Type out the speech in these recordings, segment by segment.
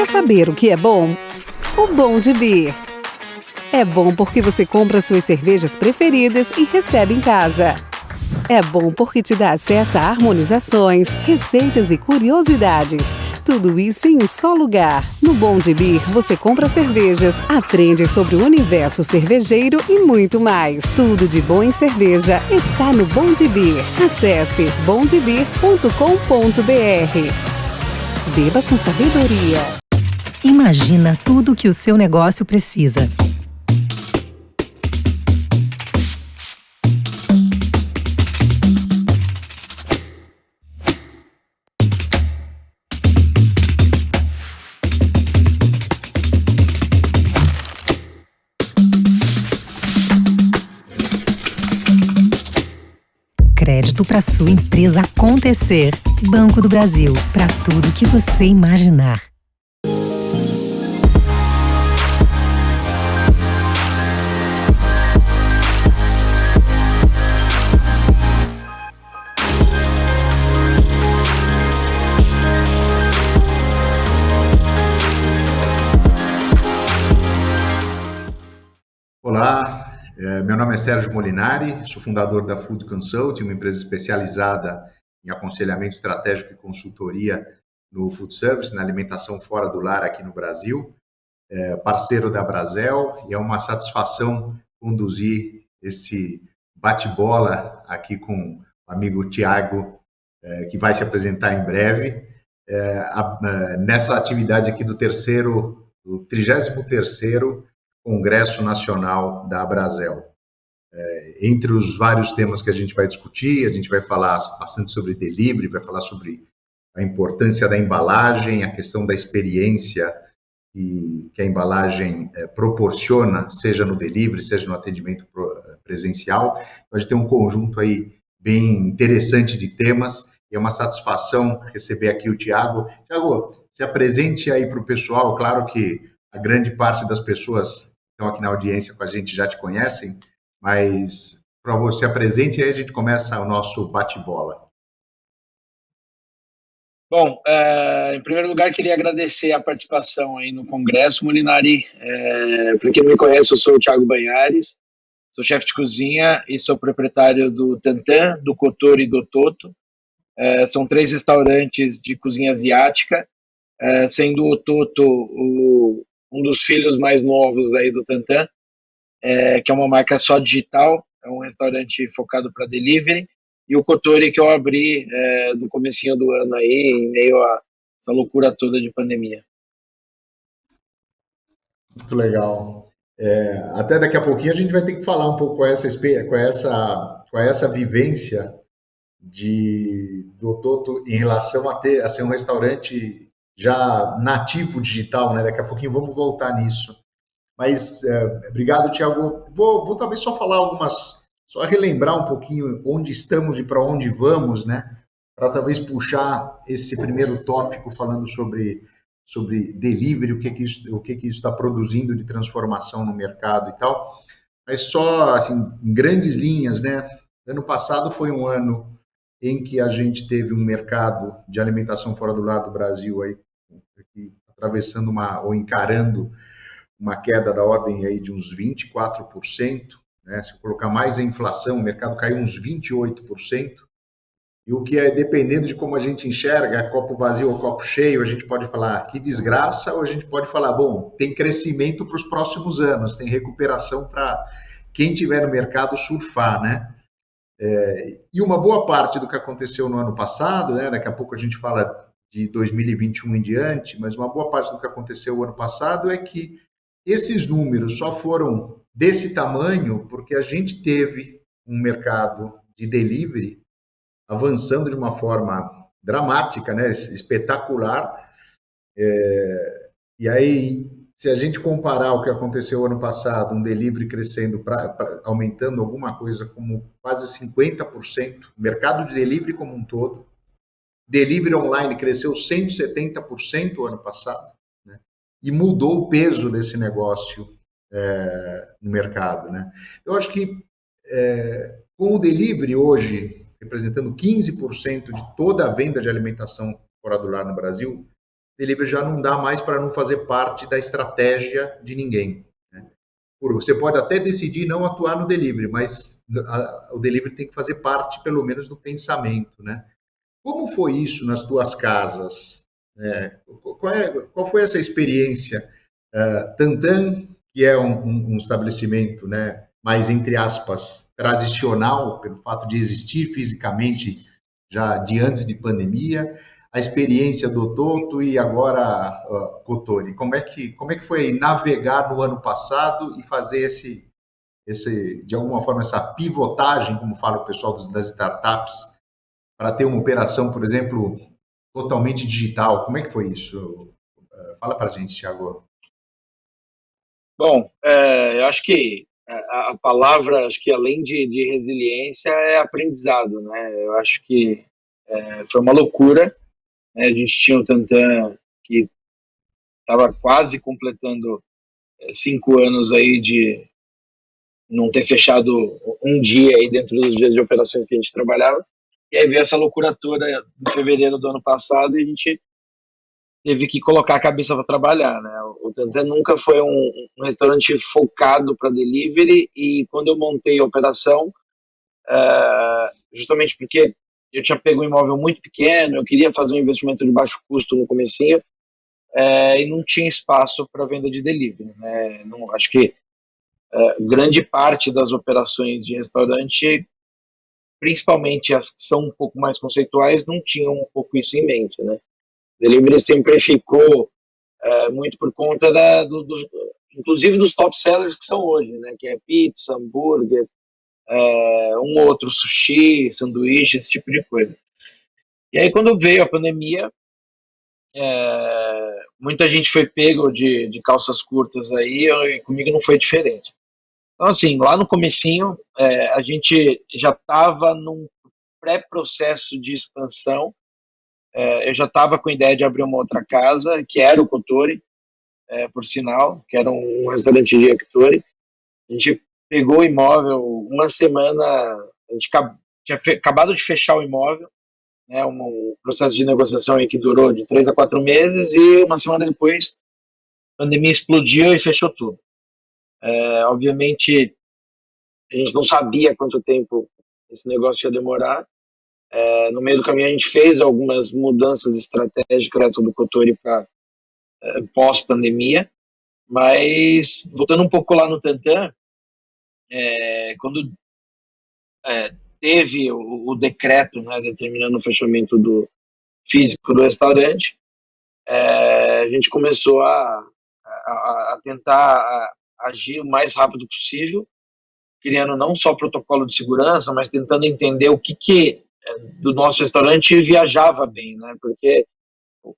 Quer saber o que é bom? O Bom de Beer. É bom porque você compra suas cervejas preferidas e recebe em casa. É bom porque te dá acesso a harmonizações, receitas e curiosidades. Tudo isso em um só lugar. No Bom de Beer você compra cervejas, aprende sobre o universo cervejeiro e muito mais. Tudo de bom em cerveja está no Bom de Beer. Acesse bomdebeer.com.br. Beba com sabedoria. Imagina tudo o que o seu negócio precisa. Crédito para sua empresa acontecer. Banco do Brasil, para tudo que você imaginar. Olá, meu nome é Sérgio Molinari, sou fundador da Food Consulting, uma empresa especializada em aconselhamento estratégico e consultoria no food service, na alimentação fora do lar aqui no Brasil, parceiro da Brasel, e é uma satisfação conduzir esse bate-bola aqui com o amigo Tiago, que vai se apresentar em breve, nessa atividade aqui do 33º Congresso Nacional da Brasel. Entre os vários temas que a gente vai discutir, a gente vai falar bastante sobre delivery, vai falar sobre a importância da embalagem, a questão da experiência que a embalagem proporciona, seja no delivery, seja no atendimento presencial. Então, a gente tem um conjunto aí bem interessante de temas, e é uma satisfação receber aqui o Tiago. Tiago, se apresente aí para o pessoal. Claro que a grande parte das pessoas que estão aqui na audiência com a gente já te conhecem, mas, por favor, se apresente e aí a gente começa o nosso bate-bola. Bom, em primeiro lugar, queria agradecer a participação aí no Congresso, Molinari. Para quem não me conhece, eu sou o Thiago Banhares, sou chefe de cozinha e sou proprietário do Tantan, do Kotori e do Toto. São 3 restaurantes de cozinha asiática, sendo o Toto um dos filhos mais novos daí do Tantan, que é uma marca só digital, é um restaurante focado para delivery, e o Kotori que eu abri no comecinho do ano aí, em meio a essa loucura toda de pandemia. Muito legal. Até daqui a pouquinho a gente vai ter que falar um pouco com essa vivência do Toto em relação a ser um restaurante já nativo digital, né? Daqui a pouquinho vamos voltar nisso. Mas, obrigado, Thiago. Vou talvez só falar só relembrar um pouquinho onde estamos e para onde vamos, né? Para talvez puxar esse primeiro tópico falando sobre delivery, o que isso está produzindo de transformação no mercado e tal. Mas só, assim, em grandes linhas, né? Ano passado foi um ano em que a gente teve um mercado de alimentação fora do lar do Brasil aí, atravessando ou encarando uma queda da ordem aí de uns 24%, né? Se colocar mais a inflação, o mercado caiu uns 28%, e o que é, dependendo de como a gente enxerga, copo vazio ou copo cheio, a gente pode falar que desgraça, ou a gente pode falar, bom, tem crescimento para os próximos anos, tem recuperação para quem tiver no mercado surfar, né? E uma boa parte do que aconteceu no ano passado, né? Daqui a pouco a gente fala de 2021 em diante, mas uma boa parte do que aconteceu no ano passado é que esses números só foram desse tamanho porque a gente teve um mercado de delivery avançando de uma forma dramática, né, espetacular. E aí, se a gente comparar o que aconteceu ano passado, um delivery crescendo, aumentando alguma coisa como quase 50%, mercado de delivery como um todo, delivery online cresceu 170% o ano passado, né? E mudou o peso desse negócio no mercado, né? Eu acho que com o delivery hoje representando 15% de toda a venda de alimentação fora do lar no Brasil, delivery já não dá mais para não fazer parte da estratégia de ninguém. Você pode até decidir não atuar no delivery, mas o delivery tem que fazer parte, pelo menos, do pensamento, né? Como foi isso nas tuas casas? Qual foi essa experiência? Tantan, que é um estabelecimento, né, mais, entre aspas, tradicional, pelo fato de existir fisicamente já de antes de pandemia, a experiência do Toto e agora Kotori. Como é que foi navegar no ano passado e fazer de alguma forma, essa pivotagem, como fala o pessoal das startups, para ter uma operação, por exemplo, totalmente digital? Como é que foi isso? Fala para a gente, Thiago. Bom, eu acho que a palavra, acho que além de resiliência, é aprendizado, né? Eu acho que foi uma loucura, né? A gente tinha o Tantan que estava quase completando 5 anos aí de não ter fechado um dia aí dentro dos dias de operações que a gente trabalhava, e aí veio essa loucura toda em fevereiro do ano passado e a gente teve que colocar a cabeça para trabalhar, né? O Tantan nunca foi um restaurante focado para delivery, e quando eu montei a operação, justamente porque eu tinha pego um imóvel muito pequeno, eu queria fazer um investimento de baixo custo no comecinho, e não tinha espaço para venda de delivery, né? Não, acho que grande parte das operações de restaurante, principalmente as que são um pouco mais conceituais, não tinham um pouco isso em mente, né? Delivery sempre ficou muito por conta inclusive dos top sellers que são hoje, né? Que é pizza, hambúrguer, um outro sushi, sanduíche, esse tipo de coisa. E aí quando veio a pandemia, muita gente foi pego de calças curtas aí, e comigo não foi diferente. Então, assim, lá no comecinho, a gente já estava num pré-processo de expansão. Eu já estava com a ideia de abrir uma outra casa, que era o Kotori, por sinal, que era um restaurante de yakitori. A gente pegou o imóvel uma semana, a gente tinha acabado de fechar o imóvel, né, um processo de negociação aí que durou de 3 a 4 meses, e uma semana depois a pandemia explodiu e fechou tudo. Obviamente, a gente não sabia quanto tempo esse negócio ia demorar. No meio do caminho a gente fez algumas mudanças estratégicas do Kotori para pós-pandemia, mas voltando um pouco lá no Tantan, quando teve o decreto, né, determinando o fechamento do físico do restaurante, a gente começou a tentar agir o mais rápido possível, criando não só protocolo de segurança, mas tentando entender o que do nosso restaurante viajava bem, né? Porque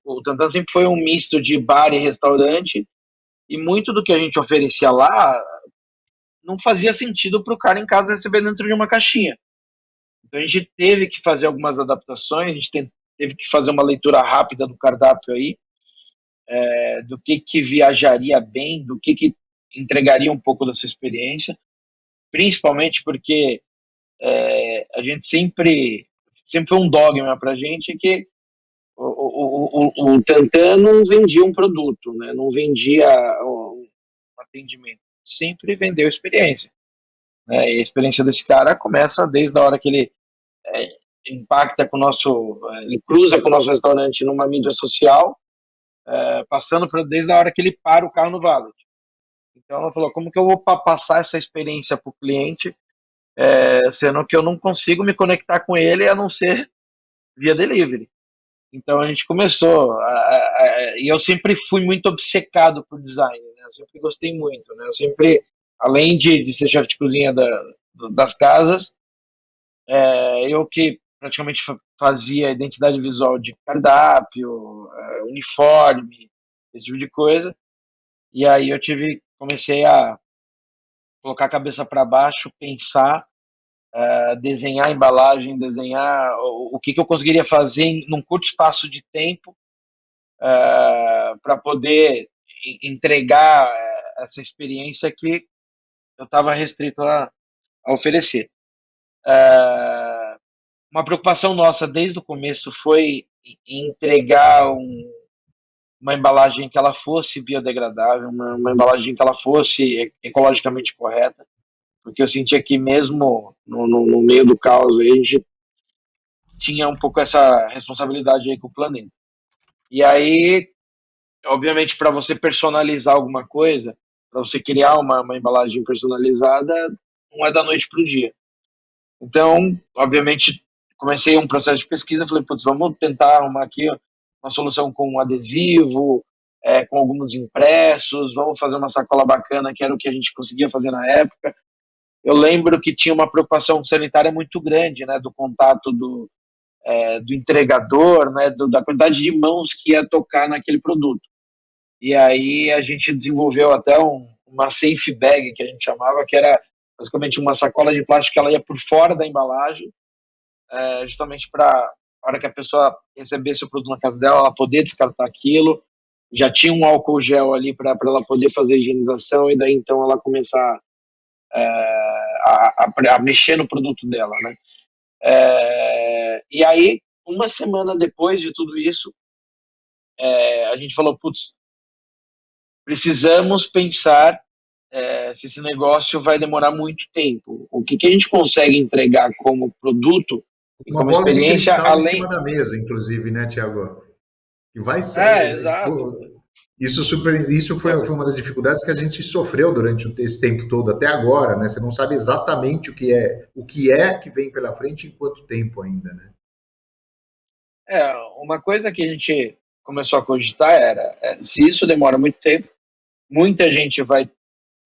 o Tantan sempre foi um misto de bar e restaurante, e muito do que a gente oferecia lá não fazia sentido para o cara em casa receber dentro de uma caixinha. Então a gente teve que fazer algumas adaptações, a gente teve que fazer uma leitura rápida do cardápio aí, do que viajaria bem, do que entregaria um pouco dessa experiência, principalmente porque a gente sempre foi um dogma para a gente que o Tantan não vendia um produto, né? Não vendia um atendimento, sempre vendeu experiência, né? E a experiência desse cara começa desde a hora que ele impacta com o nosso, ele cruza com o nosso restaurante numa mídia social, passando desde a hora que ele para o carro no valet. Então ela falou, como que eu vou passar essa experiência para o cliente, sendo que eu não consigo me conectar com ele a não ser via delivery. Então a gente começou, e eu sempre fui muito obcecado por design, né? Eu sempre gostei muito, né? Eu sempre, além de ser chefe de cozinha das casas, eu que praticamente fazia a identidade visual de cardápio, uniforme, esse tipo de coisa. E aí eu comecei a colocar a cabeça para baixo, pensar, desenhar a embalagem, desenhar o que eu conseguiria fazer num curto espaço de tempo, para poder entregar essa experiência que eu estava restrito a oferecer. Uma preocupação nossa desde o começo foi entregar uma embalagem que ela fosse biodegradável, uma embalagem que ela fosse ecologicamente correta, porque eu sentia que mesmo no meio do caos aí, a gente tinha um pouco essa responsabilidade aí com o planeta. E aí, obviamente, para você personalizar alguma coisa, para você criar uma embalagem personalizada, não é da noite para o dia. Então, obviamente, comecei um processo de pesquisa, falei, putz, vamos tentar arrumar aqui uma solução com adesivo, com alguns impressos, vamos fazer uma sacola bacana, que era o que a gente conseguia fazer na época. Eu lembro que tinha uma preocupação sanitária muito grande, né, do contato do entregador, né, da quantidade de mãos que ia tocar naquele produto. E aí a gente desenvolveu até uma safe bag, que a gente chamava, que era basicamente uma sacola de plástico que ela ia por fora da embalagem, justamente para a hora que a pessoa recebesse o produto na casa dela, ela poder descartar aquilo. Já tinha um álcool gel ali para ela poder fazer a higienização e daí então ela começar a mexer no produto dela, né? E aí, uma semana depois de tudo isso, a gente falou, putz, precisamos pensar se esse negócio vai demorar muito tempo. O que a gente consegue entregar como produto e Uma como bola de experiência, cristal em além... cima da mesa, inclusive, né, Tiago? Que vai ser. Exato. Isso foi uma das dificuldades que a gente sofreu durante esse tempo todo, até agora, né? Você não sabe exatamente o que vem pela frente em quanto tempo ainda, né? Uma coisa que a gente começou a cogitar era, se isso demora muito tempo, muita gente vai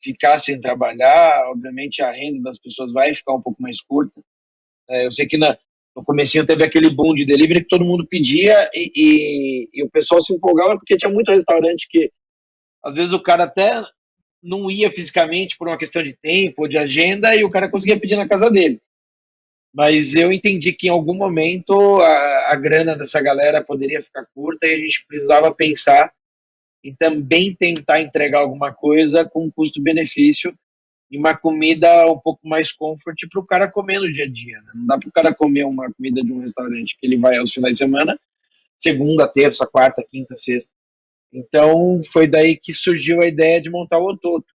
ficar sem trabalhar, obviamente a renda das pessoas vai ficar um pouco mais curta. Eu sei que no comecinho teve aquele boom de delivery que todo mundo pedia e o pessoal se empolgava porque tinha muito restaurante que às vezes o cara até não ia fisicamente por uma questão de tempo ou de agenda e o cara conseguia pedir na casa dele. Mas eu entendi que em algum momento a grana dessa galera poderia ficar curta e a gente precisava pensar em também tentar entregar alguma coisa com custo-benefício e uma comida um pouco mais comfort para o cara comer no dia a dia. Né? Não dá para o cara comer uma comida de um restaurante que ele vai aos finais de semana, segunda, terça, quarta, quinta, sexta. Então, foi daí que surgiu a ideia de montar o Ototo.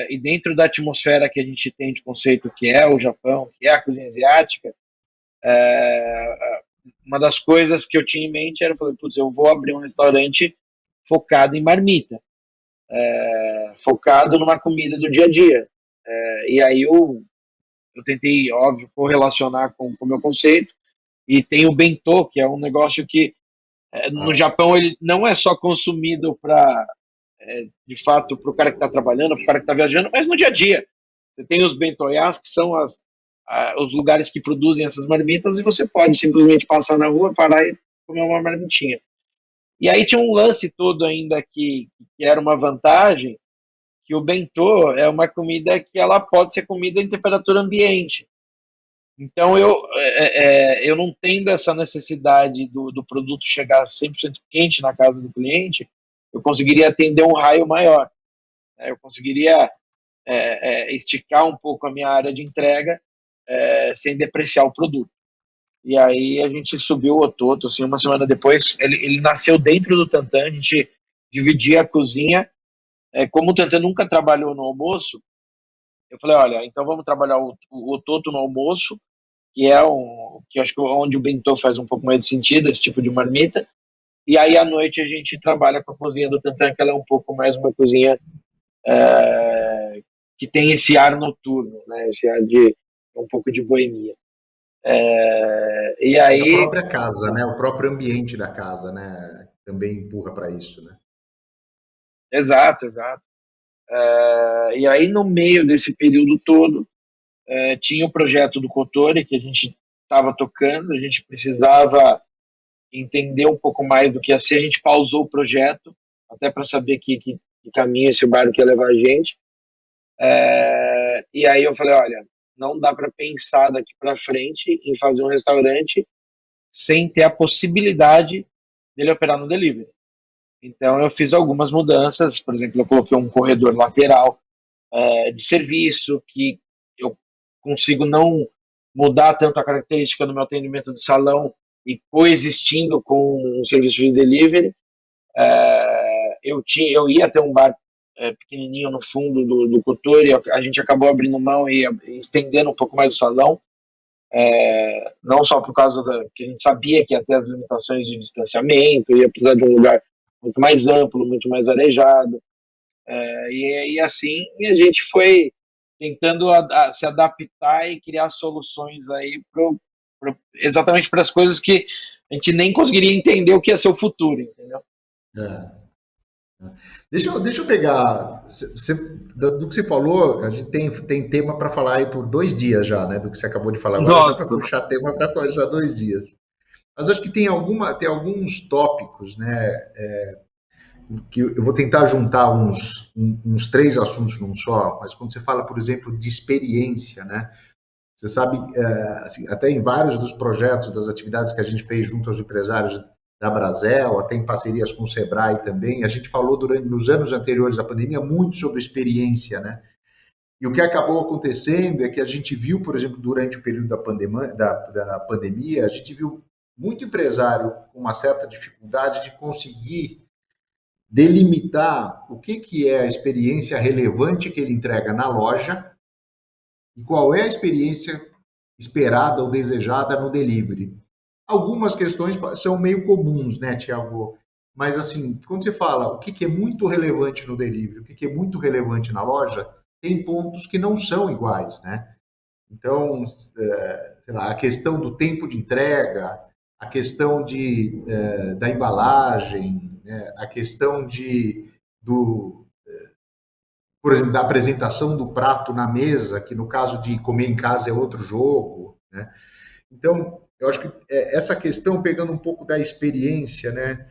E dentro da atmosfera que a gente tem de conceito que é o Japão, que é a cozinha asiática, uma das coisas que eu tinha em mente era, falei, putz, eu vou abrir um restaurante focado em marmita, focado numa comida do dia a dia. E aí eu tentei, óbvio, correlacionar com o meu conceito, e tem o bentô, que é um negócio que no Japão ele não é só consumido para, de fato, para o cara que está trabalhando, para o cara que está viajando, mas no dia a dia. Você tem os bentoyás, que são os lugares que produzem essas marmitas, e você pode simplesmente passar na rua, parar e comer uma marmitinha. E aí tinha um lance todo ainda que era uma vantagem, que o bentô é uma comida que ela pode ser comida em temperatura ambiente. Então eu não tendo essa necessidade do produto chegar 100% quente na casa do cliente, eu conseguiria atender um raio maior. Eu conseguiria esticar um pouco a minha área de entrega sem depreciar o produto. E aí a gente subiu o Ototo, assim, uma semana depois, ele nasceu dentro do Tantan, a gente dividia a cozinha. Como o Tantan nunca trabalhou no almoço, eu falei, olha, então vamos trabalhar o Ototo no almoço, que acho que onde o bentô faz um pouco mais de sentido, esse tipo de marmita, e aí à noite a gente trabalha com a cozinha do Tantan, que ela é um pouco mais uma cozinha que tem esse ar noturno, né, esse ar de um pouco de boemia. E aí... A própria casa, né, o próprio ambiente da casa, né, também empurra para isso, né? Exato. E aí no meio desse período todo, tinha o projeto do Kotori, que a gente estava tocando, a gente precisava entender um pouco mais do que ia ser, a gente pausou o projeto, até para saber que caminho esse barco ia levar a gente. E aí eu falei, olha, não dá para pensar daqui para frente em fazer um restaurante sem ter a possibilidade dele operar no delivery. Então eu fiz algumas mudanças, por exemplo, eu coloquei um corredor lateral de serviço, que eu consigo não mudar tanto a característica do meu atendimento do salão e coexistindo com um serviço de delivery. Eu ia ter um bar pequenininho no fundo do Couturi, a gente acabou abrindo mão e estendendo um pouco mais o salão, não só por causa que a gente sabia que ia ter as limitações de distanciamento, ia precisar de um lugar muito mais amplo, muito mais arejado, e assim a gente foi tentando se adaptar e criar soluções aí exatamente para as coisas que a gente nem conseguiria entender o que ia ser o futuro, entendeu? Deixa eu pegar do que você falou. A gente tem tema para falar aí por 2 dias já, né? Do que você acabou de falar. Agora dá para puxar tema para conversar 2 dias. Mas acho que tem alguns tópicos, né? Que eu vou tentar juntar uns 3 assuntos num só. Mas quando você fala, por exemplo, de experiência, né? Você sabe, assim, até em vários dos projetos, das atividades que a gente fez junto aos empresários da Brasel, até em parcerias com o Sebrae também, a gente falou nos anos anteriores à pandemia muito sobre experiência, né? E o que acabou acontecendo é que a gente viu, por exemplo, durante o período da pandemia, a gente viu muito empresário com uma certa dificuldade de conseguir delimitar o que é a experiência relevante que ele entrega na loja e qual é a experiência esperada ou desejada no delivery. Algumas questões são meio comuns, né, Tiago? Mas, assim, quando você fala o que é muito relevante no delivery, o que é muito relevante na loja, tem pontos que não são iguais, né? Então, sei lá, a questão do tempo de entrega, a questão da embalagem, né? A questão por exemplo, da apresentação do prato na mesa, que no caso de comer em casa é outro jogo, né? Então, eu acho que essa questão, pegando um pouco da experiência, né?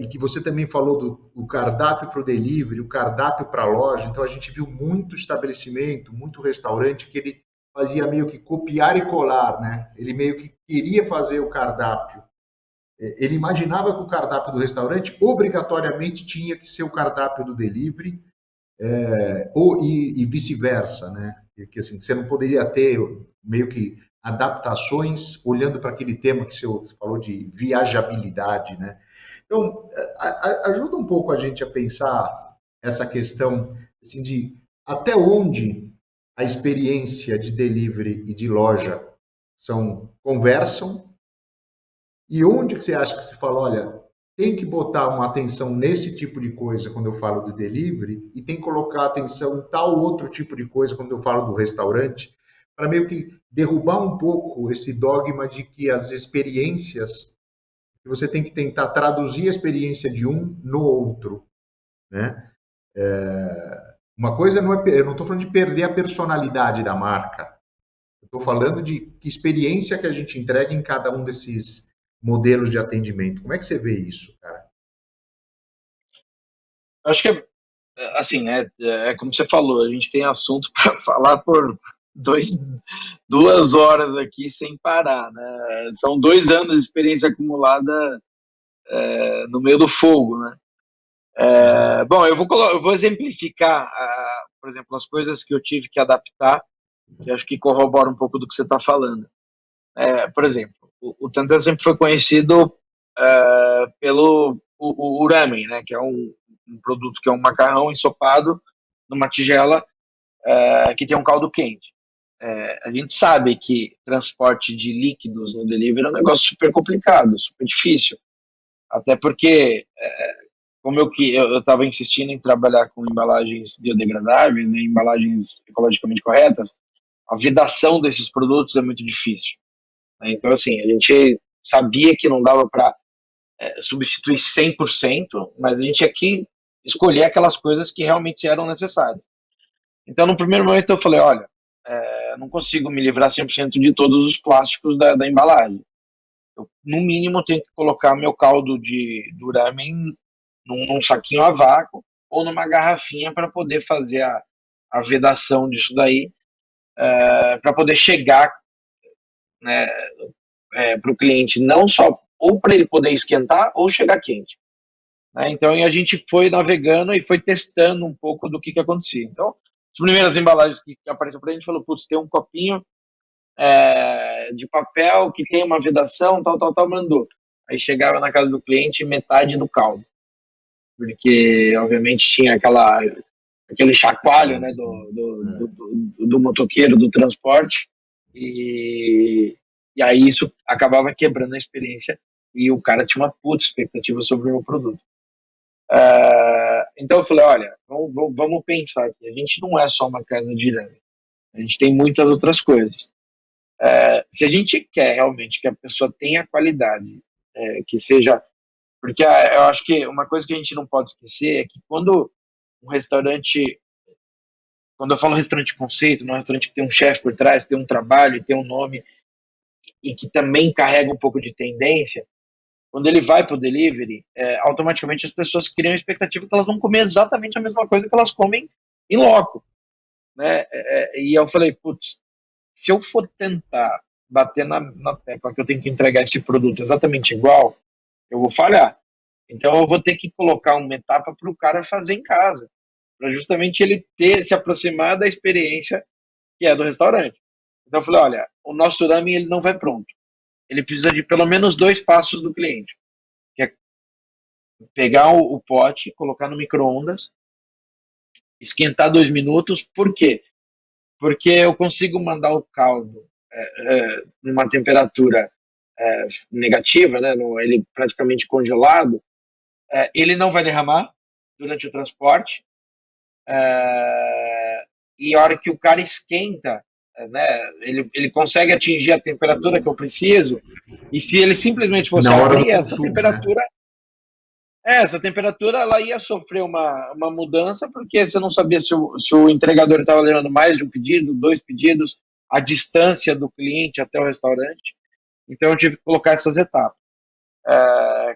E que você também falou do cardápio para o delivery, o cardápio para a loja. Então, a gente viu muito estabelecimento, muito restaurante que ele fazia meio que copiar e colar, né? Ele meio que queria fazer o cardápio. Ele imaginava que o cardápio do restaurante obrigatoriamente tinha que ser o cardápio do delivery, e vice-versa, né? Que assim, você não poderia ter meio que adaptações olhando para aquele tema que você falou de viajabilidade, né? Então, ajuda um pouco a gente a pensar essa questão assim, de até onde a experiência de delivery e de loja conversam e onde que você acha que se fala, olha, tem que botar uma atenção nesse tipo de coisa quando eu falo do delivery e tem que colocar atenção em tal outro tipo de coisa quando eu falo do restaurante, para meio que derrubar um pouco esse dogma de que as experiências, que você tem que tentar traduzir a experiência de um no outro, né? Uma coisa eu não estou falando de perder a personalidade da marca, eu estou falando de que experiência que a gente entrega em cada um desses modelos de atendimento. Como é que você vê isso, cara? Acho que, assim, como você falou, a gente tem assunto para falar por 2 horas aqui sem parar, né? São 2 anos de experiência acumulada no meio do fogo, né? Bom, eu vou exemplificar, por exemplo, as coisas que eu tive que adaptar, que acho que corrobora um pouco do que você está falando. Por exemplo, o Tantan sempre foi conhecido pelo o ramen, né, que é um produto que é um macarrão ensopado numa tigela que tem um caldo quente. A gente sabe que transporte de líquidos no delivery é um negócio super complicado, super difícil. Até porque, como eu estava insistindo em trabalhar com embalagens biodegradáveis, né, embalagens ecologicamente corretas, a vedação desses produtos é muito difícil. Então, assim, a gente sabia que não dava para substituir 100%, mas a gente tinha que escolher aquelas coisas que realmente eram necessárias. Então, no primeiro momento, eu falei, olha, não consigo me livrar 100% de todos os plásticos da embalagem. Eu, no mínimo, tenho que colocar meu caldo do ramen num saquinho a vácuo ou numa garrafinha para poder fazer a vedação disso daí, para poder chegar, né, para o cliente, não só ou para ele poder esquentar ou chegar quente. Né? Então a gente foi navegando e foi testando um pouco do que acontecia. Então, as primeiras embalagens que apareceram para a gente, falou, putz, tem um copinho de papel que tem uma vedação, tal, mandou. Aí chegava na casa do cliente metade do caldo. porque obviamente tinha aquele chacoalho, né, do motoqueiro, do transporte, e aí isso acabava quebrando a experiência, e o cara tinha uma puta expectativa sobre o meu produto. Então eu falei, olha, vamos pensar aqui, a gente não é só uma casa de irame, a gente tem muitas outras coisas. Se a gente quer realmente que a pessoa tenha qualidade, que seja... Porque eu acho que uma coisa que a gente não pode esquecer é que quando um restaurante... Quando eu falo restaurante conceito, não é um restaurante que tem um chefe por trás, tem um trabalho, tem um nome, e que também carrega um pouco de tendência, quando ele vai para o delivery, automaticamente as pessoas criam a expectativa que elas vão comer exatamente a mesma coisa que elas comem em loco. Né? E eu falei, putz, se eu for tentar bater na tecla que eu tenho que entregar esse produto exatamente igual, eu vou falhar. Então eu vou ter que colocar uma etapa para o cara fazer em casa, para justamente ele se aproximar da experiência que é do restaurante. Então eu falei, olha, o nosso ramen ele não vai pronto. Ele precisa de pelo menos 2 passos do cliente, que é pegar o pote, colocar no micro-ondas, esquentar 2 minutos. Por quê? Porque eu consigo mandar o caldo numa temperatura negativa, né, ele praticamente congelado, ele não vai derramar durante o transporte, e a hora que o cara esquenta, né, ele consegue atingir a temperatura que eu preciso, e se ele simplesmente fosse abrir essa temperatura, né? Essa temperatura ela ia sofrer uma mudança, porque você não sabia se o entregador estava levando mais de um pedido, 2 pedidos, a distância do cliente até o restaurante. Então eu tive que colocar essas etapas.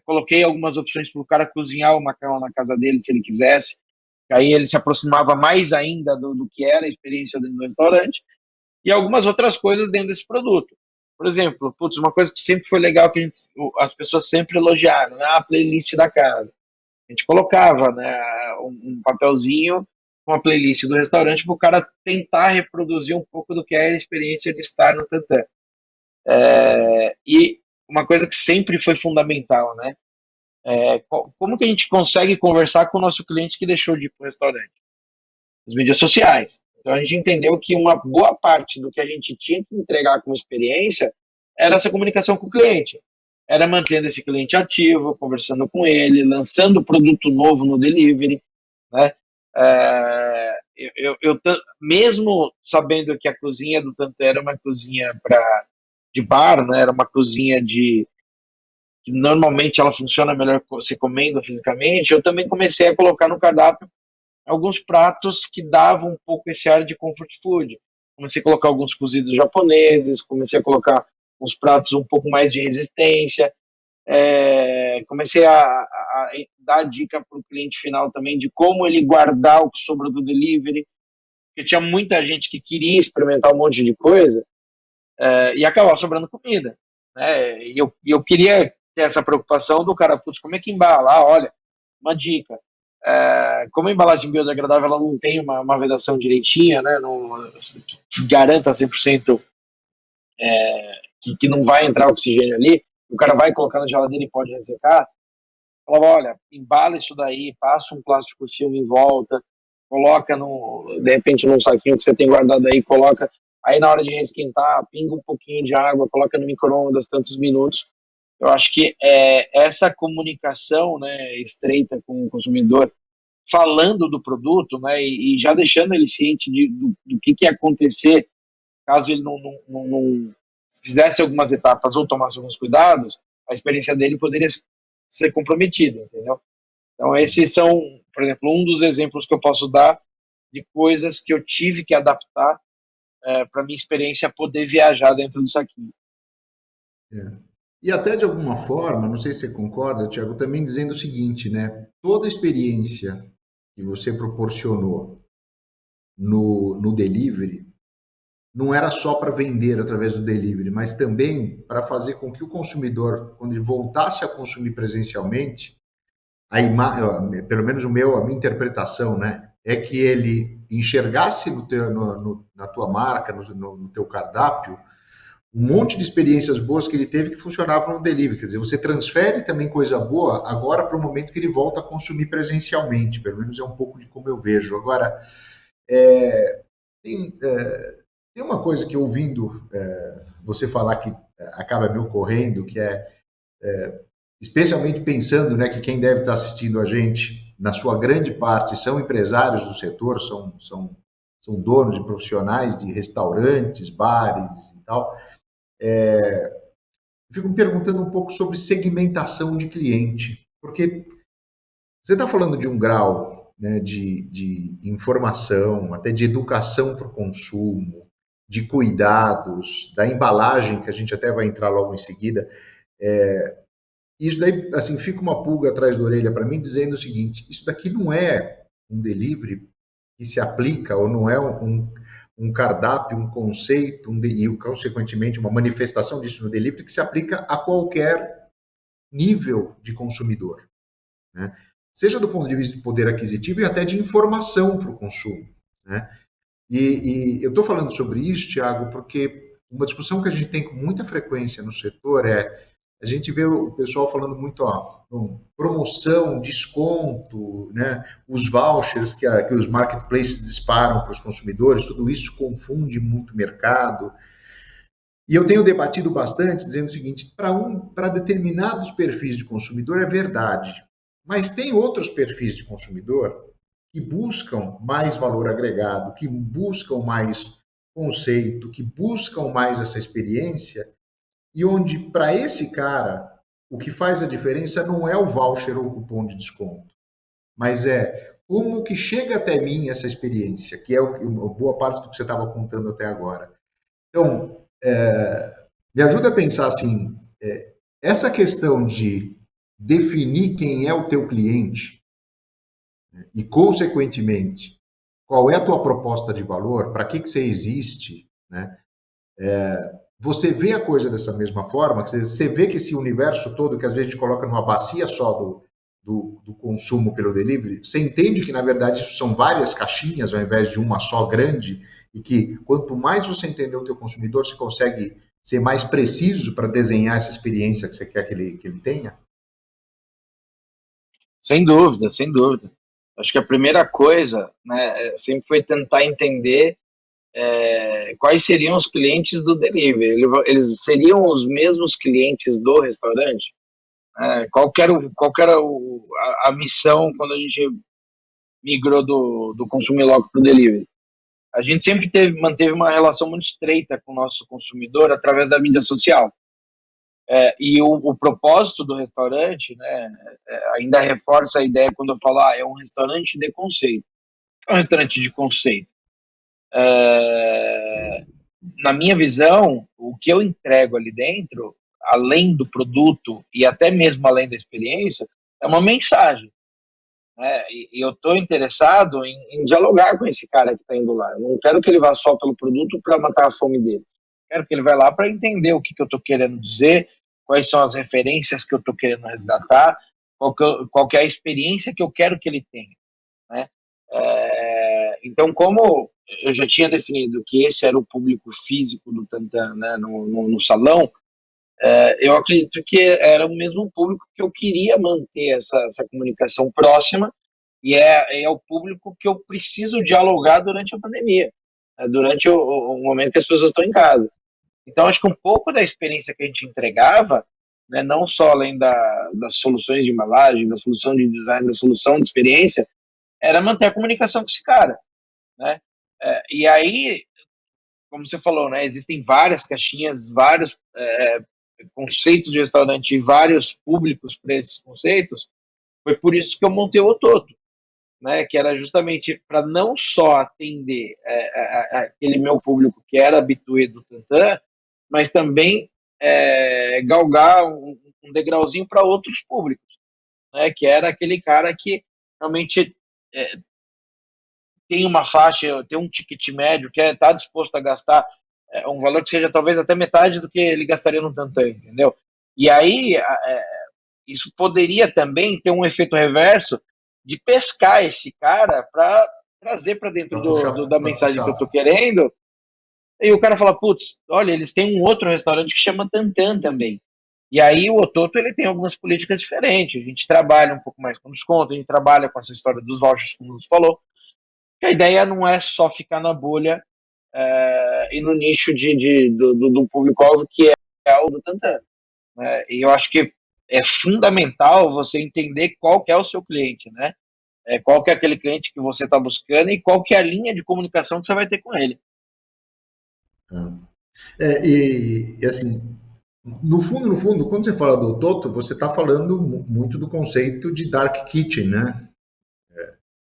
Coloquei algumas opções para o cara cozinhar o macarrão na casa dele, se ele quisesse. Aí ele se aproximava mais ainda do que era a experiência dentro do restaurante. E algumas outras coisas dentro desse produto. Por exemplo, uma coisa que sempre foi legal, que as pessoas sempre elogiaram, né? A playlist da casa. A gente colocava, né, um papelzinho com a playlist do restaurante para o cara tentar reproduzir um pouco do que é a experiência de estar no Tantã. E uma coisa que sempre foi fundamental, né? Como que a gente consegue conversar com o nosso cliente que deixou de ir para o restaurante? As mídias sociais. Então a gente entendeu que uma boa parte do que a gente tinha que entregar como experiência era essa comunicação com o cliente. Era mantendo esse cliente ativo, conversando com ele, lançando produto novo no delivery, né? Mesmo sabendo que a cozinha do Tantã era uma cozinha de bar, né? Era uma cozinha que normalmente ela funciona melhor se comendo fisicamente, eu também comecei a colocar no cardápio alguns pratos que davam um pouco esse ar de comfort food. Comecei a colocar alguns cozidos japoneses, comecei a colocar uns pratos um pouco mais de resistência, comecei a dar dica para o cliente final também de como ele guardar o que sobrou do delivery, porque tinha muita gente que queria experimentar um monte de coisa e acabava sobrando comida. Né? E eu queria ter essa preocupação do cara, putz, como é que embala? Olha, uma dica, como a embalagem biodegradável ela não tem uma vedação direitinha, né, que garanta 100% que não vai entrar oxigênio ali, o cara vai colocar na geladeira e pode ressecar. Falava, olha, embala isso daí, passa um plástico filme em volta, coloca de repente num saquinho que você tem guardado aí, coloca, aí na hora de resquentar, pinga um pouquinho de água, coloca no micro-ondas tantos minutos. Eu acho que essa comunicação, né, estreita com o consumidor, falando do produto, né, e já deixando ele ciente do que ia acontecer caso ele não fizesse algumas etapas ou tomasse alguns cuidados, a experiência dele poderia ser comprometida, entendeu? Então esses são, por exemplo, um dos exemplos que eu posso dar de coisas que eu tive que adaptar para minha experiência poder viajar dentro disso aqui. E até de alguma forma, não sei se você concorda, Thiago, também dizendo o seguinte, né? Toda experiência que você proporcionou no delivery não era só para vender através do delivery, mas também para fazer com que o consumidor, quando ele voltasse a consumir presencialmente, pelo menos a minha interpretação, né, é que ele enxergasse na tua marca, no teu cardápio, um monte de experiências boas que ele teve que funcionavam no delivery. Quer dizer, você transfere também coisa boa agora para o momento que ele volta a consumir presencialmente. Pelo menos é um pouco de como eu vejo. Agora, tem uma coisa que ouvindo você falar que acaba me ocorrendo, que especialmente pensando, né, que quem deve estar assistindo a gente, na sua grande parte, são empresários do setor, são donos e profissionais de restaurantes, bares e tal. Fico me perguntando um pouco sobre segmentação de cliente, porque você está falando de um grau, né, de informação, até de educação para o consumo, de cuidados, da embalagem, que a gente até vai entrar logo em seguida. Isso daí, assim, fica uma pulga atrás da orelha para mim, dizendo o seguinte: isso daqui não é um delivery que se aplica, ou não é um cardápio, um conceito, e consequentemente uma manifestação disso no delivery que se aplica a qualquer nível de consumidor, né? Seja do ponto de vista de poder aquisitivo e até de informação para o consumo, né? E eu estou falando sobre isso, Thiago, porque uma discussão que a gente tem com muita frequência no setor a gente vê o pessoal falando muito, promoção, desconto, né? Os vouchers que os marketplaces disparam para os consumidores, tudo isso confunde muito o mercado. E eu tenho debatido bastante, dizendo o seguinte: para determinados perfis de consumidor é verdade, mas tem outros perfis de consumidor que buscam mais valor agregado, que buscam mais conceito, que buscam mais essa experiência, e onde, para esse cara, o que faz a diferença não é o voucher ou o cupom de desconto, mas é como que chega até mim essa experiência, que é boa parte do que você estava contando até agora. Então, me ajuda a pensar assim, essa questão de definir quem é o teu cliente, né, e, consequentemente, qual é a tua proposta de valor, para que você existe, né? Você vê a coisa dessa mesma forma, você vê que esse universo todo, que às vezes a gente coloca numa bacia só do consumo pelo delivery, você entende que, na verdade, isso são várias caixinhas, ao invés de uma só grande, e que quanto mais você entender o teu consumidor, você consegue ser mais preciso para desenhar essa experiência que você quer que ele tenha? Sem dúvida, sem dúvida. Acho que a primeira coisa, né, sempre foi tentar entender quais seriam os clientes do delivery. Eles seriam os mesmos clientes do restaurante? Qual era a missão quando a gente migrou do consumir logo para o delivery? A gente sempre manteve uma relação muito estreita com o nosso consumidor através da mídia social. E o propósito do restaurante, né, ainda reforça a ideia quando eu falo, é um restaurante de conceito. É um restaurante de conceito. Na minha visão, o que eu entrego ali dentro, além do produto e até mesmo além da experiência, é uma mensagem. E eu estou interessado em dialogar com esse cara que está indo lá. Eu não quero que ele vá só pelo produto para matar a fome dele. Quero que ele vá lá para entender o que eu estou querendo dizer, quais são as referências que eu estou querendo resgatar, qual que é a experiência que eu quero que ele tenha, né? Então, como eu já tinha definido que esse era o público físico do Tantan, né, no salão, eu acredito que era o mesmo público que eu queria manter essa comunicação próxima, e é o público que eu preciso dialogar durante a pandemia, durante o momento que as pessoas estão em casa. Então, acho que um pouco da experiência que a gente entregava, né, não só além das soluções de embalagem, da solução de design, da solução de experiência, era manter a comunicação com esse cara, né? E aí, como você falou, né, existem várias caixinhas, vários conceitos de restaurante e vários públicos para esses conceitos. Foi por isso que eu montei o Ototo, né, que era justamente para não só atender aquele meu público que era habitué do Tantan, mas também galgar um degrauzinho para outros públicos, né, que era aquele cara que realmente tem uma faixa, tem um ticket médio, que está disposto a gastar um valor que seja talvez até metade do que ele gastaria no Tantan, entendeu? E aí, isso poderia também ter um efeito reverso de pescar esse cara para trazer para dentro da mensagem que eu estou querendo, E o cara fala, putz, olha, eles têm um outro restaurante que chama Tantan também. E aí o Ototo, ele tem algumas políticas diferentes. A gente trabalha um pouco mais com desconto, a gente trabalha com essa história dos vouchers, como você falou. A ideia não é só ficar na bolha e no nicho do público-alvo que é o do Tantan. Né? E eu acho que é fundamental você entender qual que é o seu cliente, né? Qual que é aquele cliente que você está buscando e qual que é a linha de comunicação que você vai ter com ele. Assim, no fundo, quando você fala do Toto, você está falando muito do conceito de dark kitchen, né?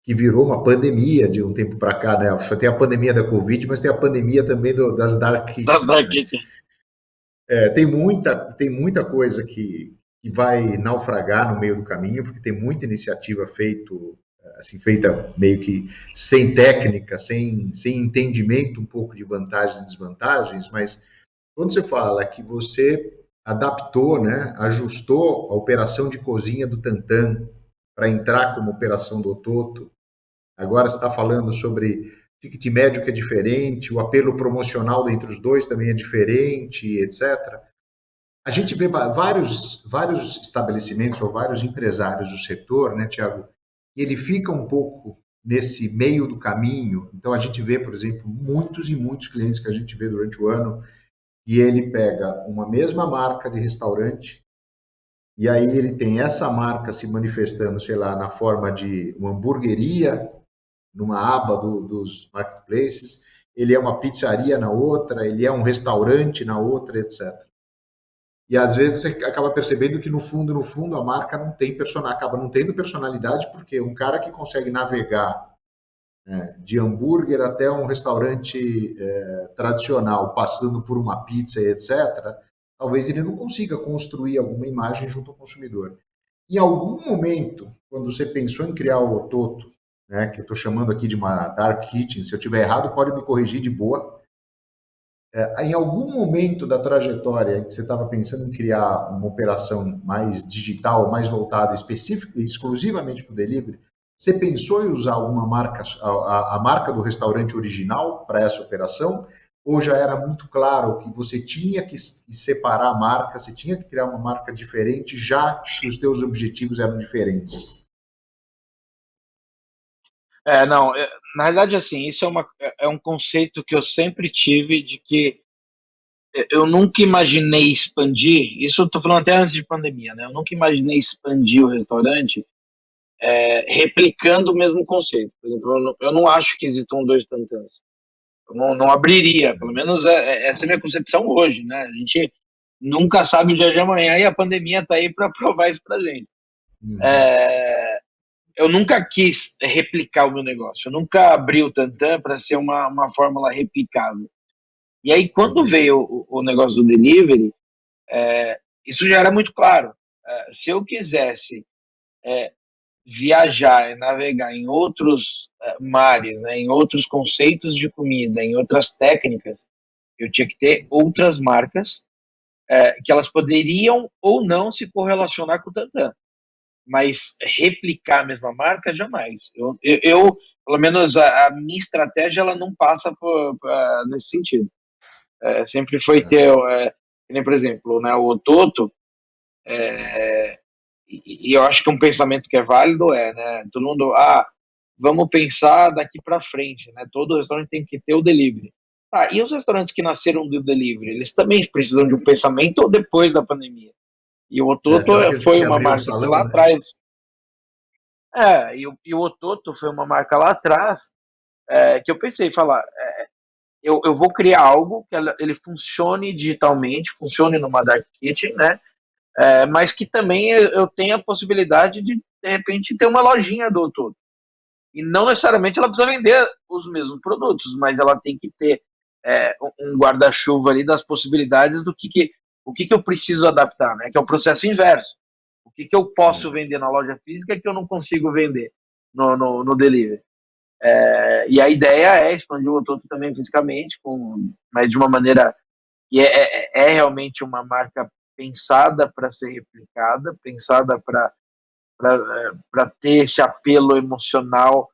Que virou uma pandemia de um tempo para cá, né? Tem a pandemia da Covid, mas tem a pandemia também das dark kitchens. Das dark kitchen. Tem muita coisa que vai naufragar no meio do caminho, porque tem muita iniciativa feita meio que sem técnica, sem entendimento um pouco de vantagens e desvantagens, mas quando você fala que você adaptou, né, ajustou a operação de cozinha do Tantan para entrar como operação do Ototo, agora você está falando sobre ticket médio que é diferente, o apelo promocional entre os dois também é diferente, etc. A gente vê vários estabelecimentos ou vários empresários do setor, né, Tiago, e ele fica um pouco nesse meio do caminho. Então, a gente vê, por exemplo, muitos e muitos clientes que a gente vê durante o ano, e ele pega uma mesma marca de restaurante, e aí ele tem essa marca se manifestando, sei lá, na forma de uma hamburgueria, numa aba dos marketplaces, ele é uma pizzaria na outra, ele é um restaurante na outra, etc. E às vezes você acaba percebendo que no fundo, a marca não tem acaba não tendo personalidade, porque um cara que consegue navegar de hambúrguer até um restaurante tradicional, passando por uma pizza e etc., talvez ele não consiga construir alguma imagem junto ao consumidor. Em algum momento, quando você pensou em criar o Ototo, né, que eu estou chamando aqui de uma dark kitchen, se eu estiver errado, pode me corrigir de boa. Em algum momento da trajetória em que você estava pensando em criar uma operação mais digital, mais voltada exclusivamente para o delivery, você pensou em usar alguma marca, a marca do restaurante original para essa operação? Ou já era muito claro que você tinha que separar a marca, você tinha que criar uma marca diferente, já que os teus objetivos eram diferentes? Não, na verdade, assim, isso é um conceito que eu sempre tive de que eu nunca imaginei expandir, isso eu tô falando até antes de pandemia, né? Eu nunca imaginei expandir o restaurante replicando o mesmo conceito. Por exemplo, eu não acho que existam dois Tantãs. Eu não abriria, pelo menos essa é a minha concepção hoje, né? A gente nunca sabe o dia de amanhã e a pandemia está aí para provar isso para gente. Eu nunca quis replicar o meu negócio, eu nunca abri o Tantan para ser uma fórmula replicável. E aí, quando veio o negócio do delivery, isso já era muito claro. Se eu quisesse viajar e navegar em outros mares, né, em outros conceitos de comida, em outras técnicas, eu tinha que ter outras marcas que elas poderiam ou não se correlacionar com o Tantan. Mas replicar a mesma marca, jamais. Eu pelo menos, a minha estratégia ela não passa nesse sentido. Sempre foi ter, por exemplo, né, o Ototo, e eu acho que um pensamento que é válido né, todo mundo, vamos pensar daqui para frente, né, todo restaurante tem que ter o delivery. E os restaurantes que nasceram do delivery, eles também precisam de um pensamento ou depois da pandemia? E o Ototo foi uma marca salão, que lá atrás... e o Ototo foi uma marca lá atrás que eu pensei, eu vou criar algo que ele funcione digitalmente, funcione numa dark kitchen, né? Mas que também eu tenha a possibilidade de repente, ter uma lojinha do Ototo. E não necessariamente ela precisa vender os mesmos produtos, mas ela tem que ter um guarda-chuva ali das possibilidades do que eu preciso adaptar, né? Que é o processo inverso. O que eu posso vender na loja física que eu não consigo vender no delivery. E a ideia é expandir o Ototo também fisicamente, mas de uma maneira que é realmente uma marca pensada para ser replicada, pensada para ter esse apelo emocional,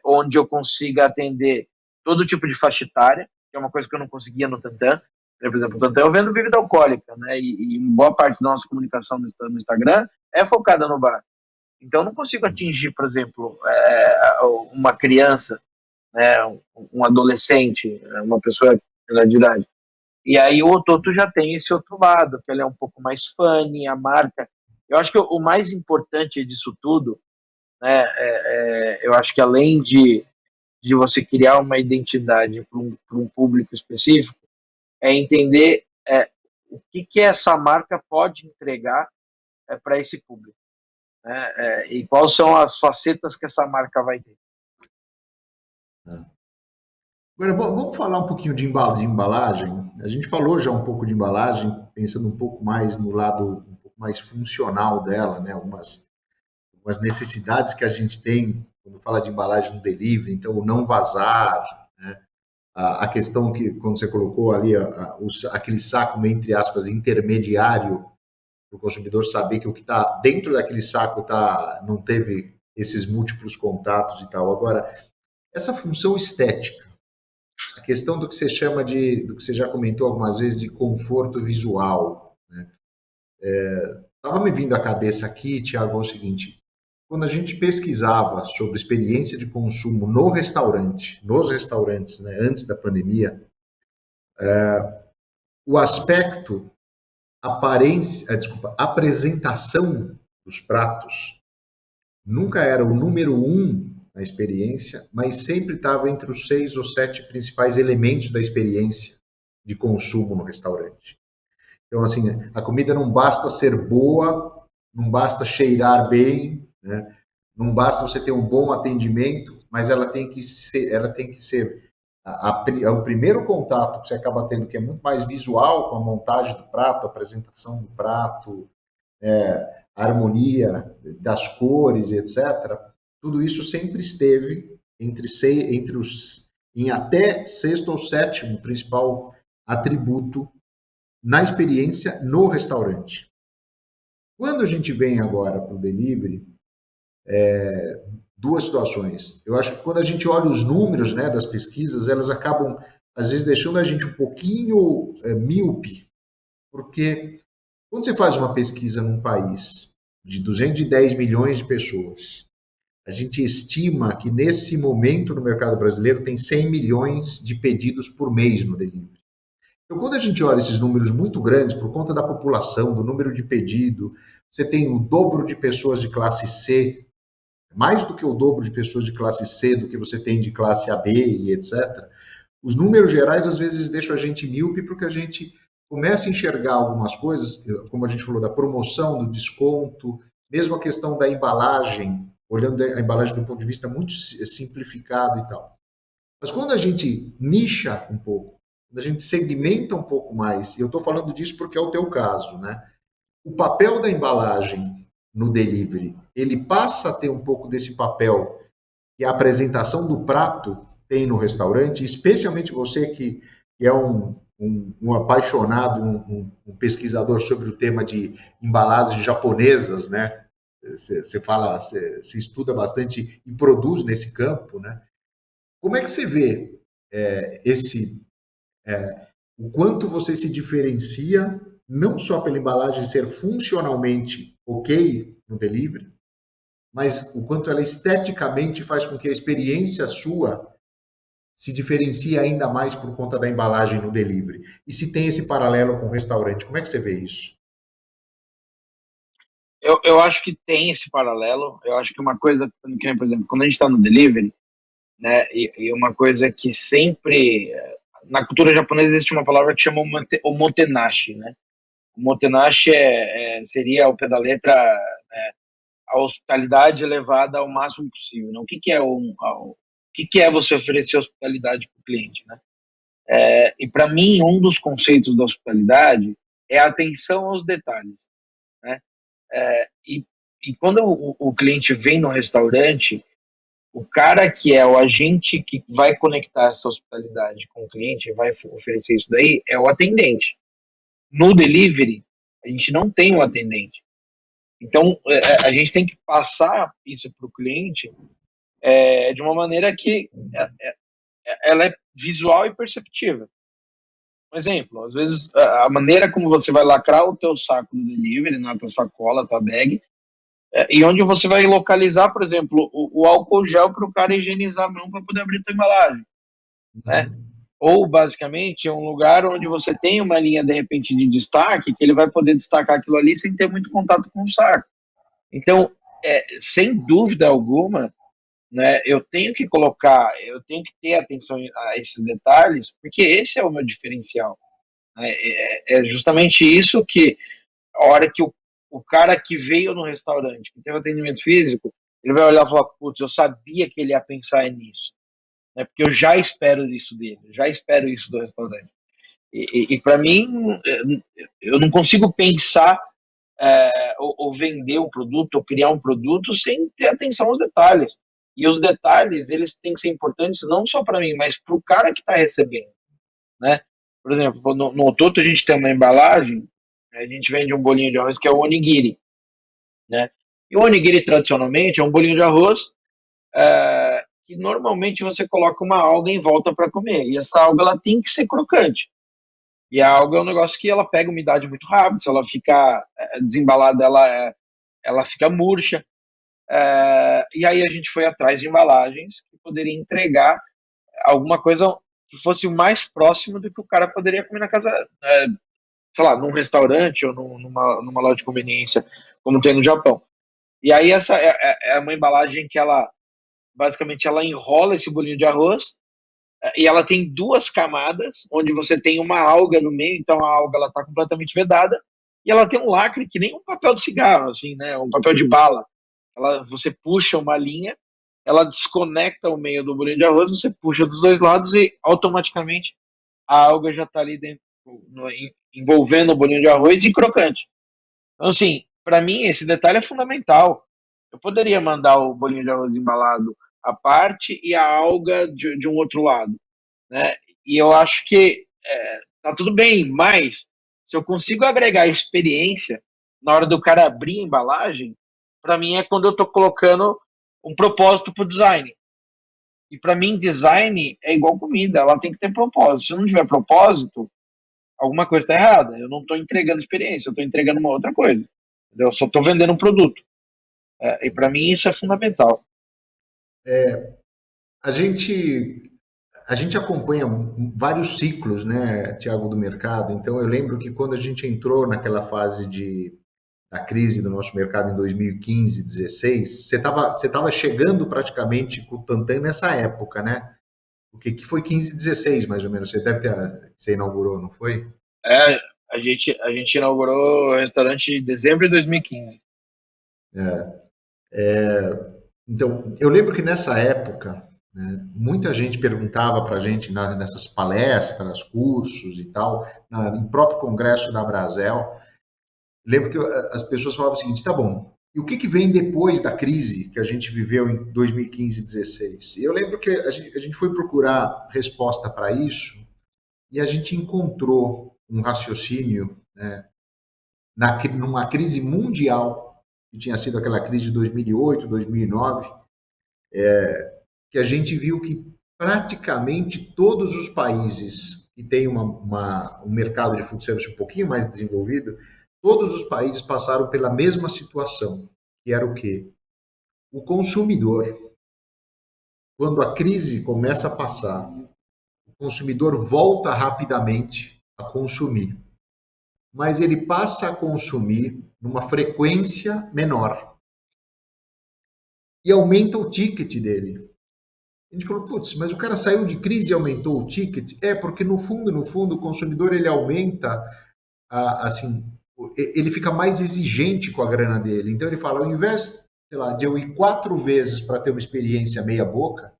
onde eu consiga atender todo tipo de faixa etária. que é uma coisa que eu não conseguia no Tantan. Por exemplo, o Tantan eu vendo bebida alcoólica, né? E boa parte da nossa comunicação no Instagram é focada no bar. Então, eu não consigo atingir, por exemplo, uma criança, né, um adolescente, uma pessoa de idade. E aí o Ototo já tem esse outro lado, que ele é um pouco mais funny, a marca. Eu acho que o mais importante disso tudo, né, eu acho que além de você criar uma identidade para um público específico, é entender o que essa marca pode entregar para esse público, né, e quais são as facetas que essa marca vai ter. Agora, vamos falar um pouquinho de embalagem. A gente falou já um pouco de embalagem, pensando um pouco mais no lado um pouco mais funcional dela, né? Algumas necessidades que a gente tem quando fala de embalagem no delivery, então o não vazar, né? A questão que, quando você colocou ali, aquele saco, entre aspas, intermediário, para o consumidor saber que o que está dentro daquele saco não teve esses múltiplos contatos e tal. Agora, essa função estética, a questão do que você chama do que você já comentou algumas vezes, de conforto visual, né? Estava me vindo à cabeça aqui, Tiago, é o seguinte: quando a gente pesquisava sobre experiência de consumo nos restaurantes, né, antes da pandemia, o aspecto apresentação dos pratos nunca era o número um na experiência, mas sempre estava entre os 6 ou 7 principais elementos da experiência de consumo no restaurante. Então, assim, a comida não basta ser boa, não basta cheirar bem, né? Não basta você ter um bom atendimento, mas ela tem que ser o primeiro contato que você acaba tendo, que é muito mais visual, com a montagem do prato, a apresentação do prato, a harmonia das cores, etc. Tudo isso sempre esteve em até sexto ou sétimo principal atributo na experiência no restaurante. Quando a gente vem agora para o delivery, duas situações. Eu acho que quando a gente olha os números, né, das pesquisas, elas acabam, às vezes, deixando a gente um pouquinho míope, porque quando você faz uma pesquisa num país de 210 milhões de pessoas, a gente estima que nesse momento no mercado brasileiro tem 100 milhões de pedidos por mês no delivery. Então, quando a gente olha esses números muito grandes, por conta da população, do número de pedido, você tem o dobro de pessoas de classe C, mais do que o dobro de pessoas de classe C do que você tem de classe AB e etc. Os números gerais, às vezes, deixam a gente míope, porque a gente começa a enxergar algumas coisas, como a gente falou, da promoção, do desconto, mesmo a questão da embalagem, olhando a embalagem do ponto de vista muito simplificado e tal. Mas quando a gente nicha um pouco, quando a gente segmenta um pouco mais, e eu estou falando disso porque é o teu caso, né? O papel da embalagem no delivery, ele passa a ter um pouco desse papel que a apresentação do prato tem no restaurante, especialmente você que é um apaixonado, um pesquisador sobre o tema de embalagens japonesas, né? Você estuda bastante e produz nesse campo, né? Como é que você vê o quanto você se diferencia, não só pela embalagem ser funcionalmente ok no delivery, mas o quanto ela esteticamente faz com que a experiência sua se diferencie ainda mais por conta da embalagem no delivery? E se tem esse paralelo com o restaurante, como é que você vê isso? Eu acho que tem esse paralelo. Eu acho que uma coisa, por exemplo, quando a gente está no delivery, né, e uma coisa que sempre... Na cultura japonesa existe uma palavra que chama omotenashi, né? Omotenashi seria, ao pé da letra, a hospitalidade elevada ao máximo possível, né? O que é você oferecer hospitalidade para o cliente, né? E para mim, um dos conceitos da hospitalidade é a atenção aos detalhes, né? E quando o cliente vem no restaurante, o cara que é o agente que vai conectar essa hospitalidade com o cliente, vai oferecer isso daí, é o atendente. No delivery, a gente não tem um atendente. Então, a gente tem que passar isso para o cliente de uma maneira que ela é visual e perceptível. Um exemplo, às vezes a maneira como você vai lacrar o teu saco do delivery, na tua sacola, tua bag, e onde você vai localizar, por exemplo, o álcool gel para o cara higienizar a mão para poder abrir tua embalagem, né? Ou, basicamente, é um lugar onde você tem uma linha, de repente, de destaque, que ele vai poder destacar aquilo ali sem ter muito contato com o saco. Então, sem dúvida alguma, né, eu tenho que ter atenção a esses detalhes, porque esse é o meu diferencial. Né? É justamente isso que, a hora que o cara que veio no restaurante, que teve atendimento físico, ele vai olhar e falar, putz, eu sabia que ele ia pensar nisso. Né, porque eu já espero isso dele, já espero isso do restaurante. E para mim, eu não consigo pensar ou vender um produto, ou criar um produto sem ter atenção aos detalhes. E os detalhes, eles têm que ser importantes não só para mim, mas para o cara que está recebendo, né? Por exemplo, no Ototo a gente tem uma embalagem, a gente vende um bolinho de arroz que é o onigiri, né? E o onigiri, tradicionalmente, é um bolinho de arroz que normalmente você coloca uma alga em volta para comer. E essa alga, ela tem que ser crocante. E a alga é um negócio que ela pega umidade muito rápido, se ela ficar desembalada, ela fica murcha. E aí a gente foi atrás de embalagens que poderia entregar alguma coisa que fosse o mais próximo do que o cara poderia comer na casa, sei lá, num restaurante ou numa loja de conveniência, como tem no Japão. E aí essa é uma embalagem que ela, basicamente, ela enrola esse bolinho de arroz, e ela tem duas camadas, onde você tem uma alga no meio, então a alga está completamente vedada, e ela tem um lacre que nem um papel de cigarro, assim, né, um papel de bala. Você puxa uma linha, ela desconecta o meio do bolinho de arroz, você puxa dos dois lados e automaticamente a alga já está ali dentro, envolvendo o bolinho de arroz e crocante. Então, assim, para mim esse detalhe é fundamental. Eu poderia mandar o bolinho de arroz embalado à parte e a alga de um outro lado, né? E eu acho que tá tudo bem, mas se eu consigo agregar experiência na hora do cara abrir a embalagem, para mim é quando eu estou colocando um propósito para o design. E para mim, design é igual comida, ela tem que ter propósito. Se não tiver propósito, alguma coisa está errada. Eu não estou entregando experiência, eu estou entregando uma outra coisa. Eu só estou vendendo um produto. E para mim isso é fundamental. A gente acompanha vários ciclos, né, Tiago, do mercado. Então, eu lembro que quando a gente entrou naquela fase da crise do nosso mercado em 2015, 16, você estava chegando praticamente com o Tantan nessa época, né? O que foi 15, 16, mais ou menos? Você inaugurou, não foi? A gente inaugurou o restaurante em dezembro de 2015. Então, eu lembro que nessa época, né, muita gente perguntava para a gente nessas palestras, cursos e tal, em próprio congresso da Brasel. Lembro que as pessoas falavam o seguinte: tá bom, e o que vem depois da crise que a gente viveu em 2015 e 2016? E eu lembro que a gente foi procurar resposta para isso e a gente encontrou um raciocínio, né, numa crise mundial, que tinha sido aquela crise de 2008, 2009, que a gente viu que praticamente todos os países que têm um mercado de food service um pouquinho mais desenvolvido, todos os países passaram pela mesma situação, que era o quê? O consumidor, quando a crise começa a passar, o consumidor volta rapidamente a consumir, mas ele passa a consumir numa frequência menor e aumenta o ticket dele. A gente falou, putz, mas o cara saiu de crise e aumentou o ticket? Porque no fundo, o consumidor ele aumenta, assim, ele fica mais exigente com a grana dele. Então ele fala, ao invés, sei lá, de eu ir 4 vezes para ter uma experiência meia boca,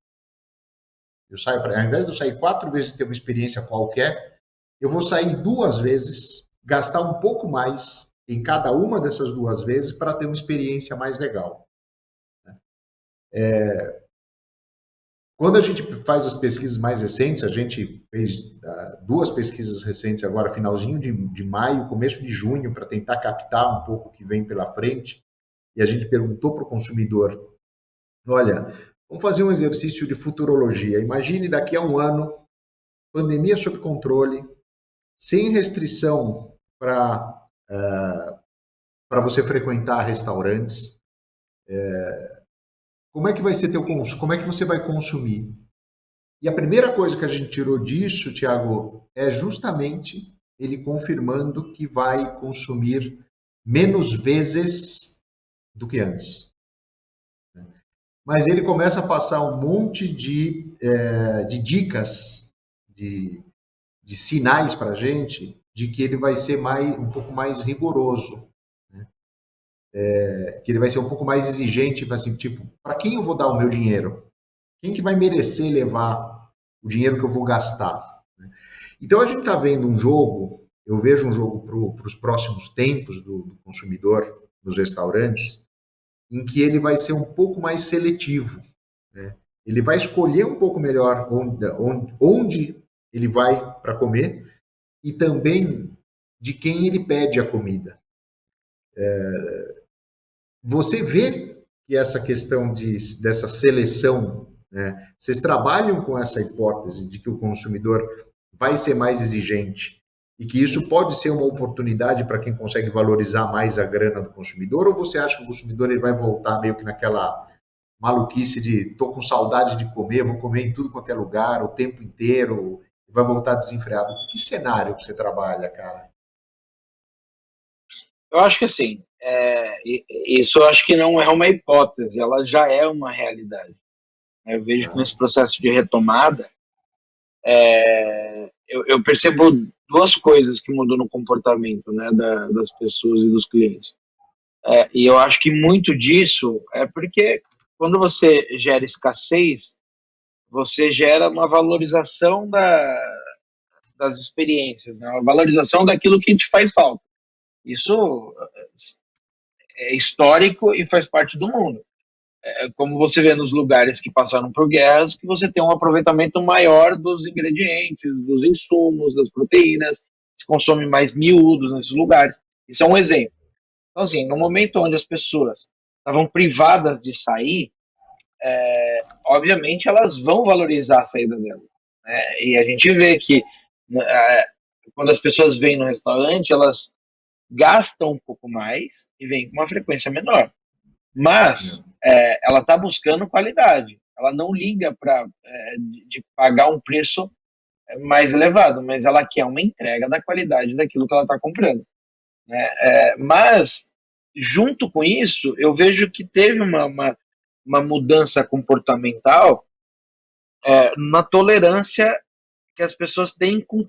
ao invés de eu sair 4 vezes e ter uma experiência qualquer, eu vou sair 2 vezes, gastar um pouco mais em cada uma dessas 2 vezes para ter uma experiência mais legal. Quando a gente faz as pesquisas mais recentes, a gente fez 2 pesquisas recentes agora, finalzinho de maio, começo de junho, para tentar captar um pouco o que vem pela frente, e a gente perguntou para o consumidor, olha, Vamos fazer um exercício de futurologia. Imagine daqui a um ano, pandemia sob controle, sem restrição para você frequentar restaurantes. Como é que vai ser teu consumo? Como é que você vai consumir? E a primeira coisa que a gente tirou disso, Thiago, é justamente ele confirmando que vai consumir menos vezes do que antes. Mas ele começa a passar um monte de dicas, de sinais para a gente, de que ele vai ser um pouco mais rigoroso, né? Que ele vai ser um pouco mais exigente, assim, tipo, para quem eu vou dar o meu dinheiro? Quem que vai merecer levar o dinheiro que eu vou gastar? Então a gente está vendo um jogo, eu vejo um jogo para os próximos tempos do consumidor nos restaurantes, em que ele vai ser um pouco mais seletivo, né? Ele vai escolher um pouco melhor onde ele vai para comer e também de quem ele pede a comida. Você vê que essa questão dessa seleção, né, vocês trabalham com essa hipótese de que o consumidor vai ser mais exigente e que isso pode ser uma oportunidade para quem consegue valorizar mais a grana do consumidor, ou você acha que o consumidor ele vai voltar meio que naquela maluquice de tô com saudade de comer, vou comer em tudo quanto é lugar, o tempo inteiro, e vai voltar desenfreado? Que cenário que você trabalha, cara? Eu acho que assim, isso eu acho que não é uma hipótese, ela já é uma realidade. Eu vejo que nesse processo de retomada, eu percebo duas coisas que mudam no comportamento, né, das pessoas e dos clientes. E eu acho que muito disso é porque quando você gera escassez, você gera uma valorização das experiências, né, uma valorização daquilo que te faz falta. Isso é histórico e faz parte do mundo. Como você vê nos lugares que passaram por guerras, que você tem um aproveitamento maior dos ingredientes, dos insumos, das proteínas, se consome mais miúdos nesses lugares. Isso é um exemplo. Então, assim, no momento onde as pessoas estavam privadas de sair, obviamente elas vão valorizar a saída delas, né? E a gente vê que quando as pessoas vêm no restaurante, elas gastam um pouco mais e vêm com uma frequência menor. Mas ela está buscando qualidade. Ela não liga para de pagar um preço mais elevado, mas ela quer uma entrega da qualidade daquilo que ela está comprando, né? Mas, junto com isso, eu vejo que teve uma mudança comportamental na tolerância que as pessoas têm com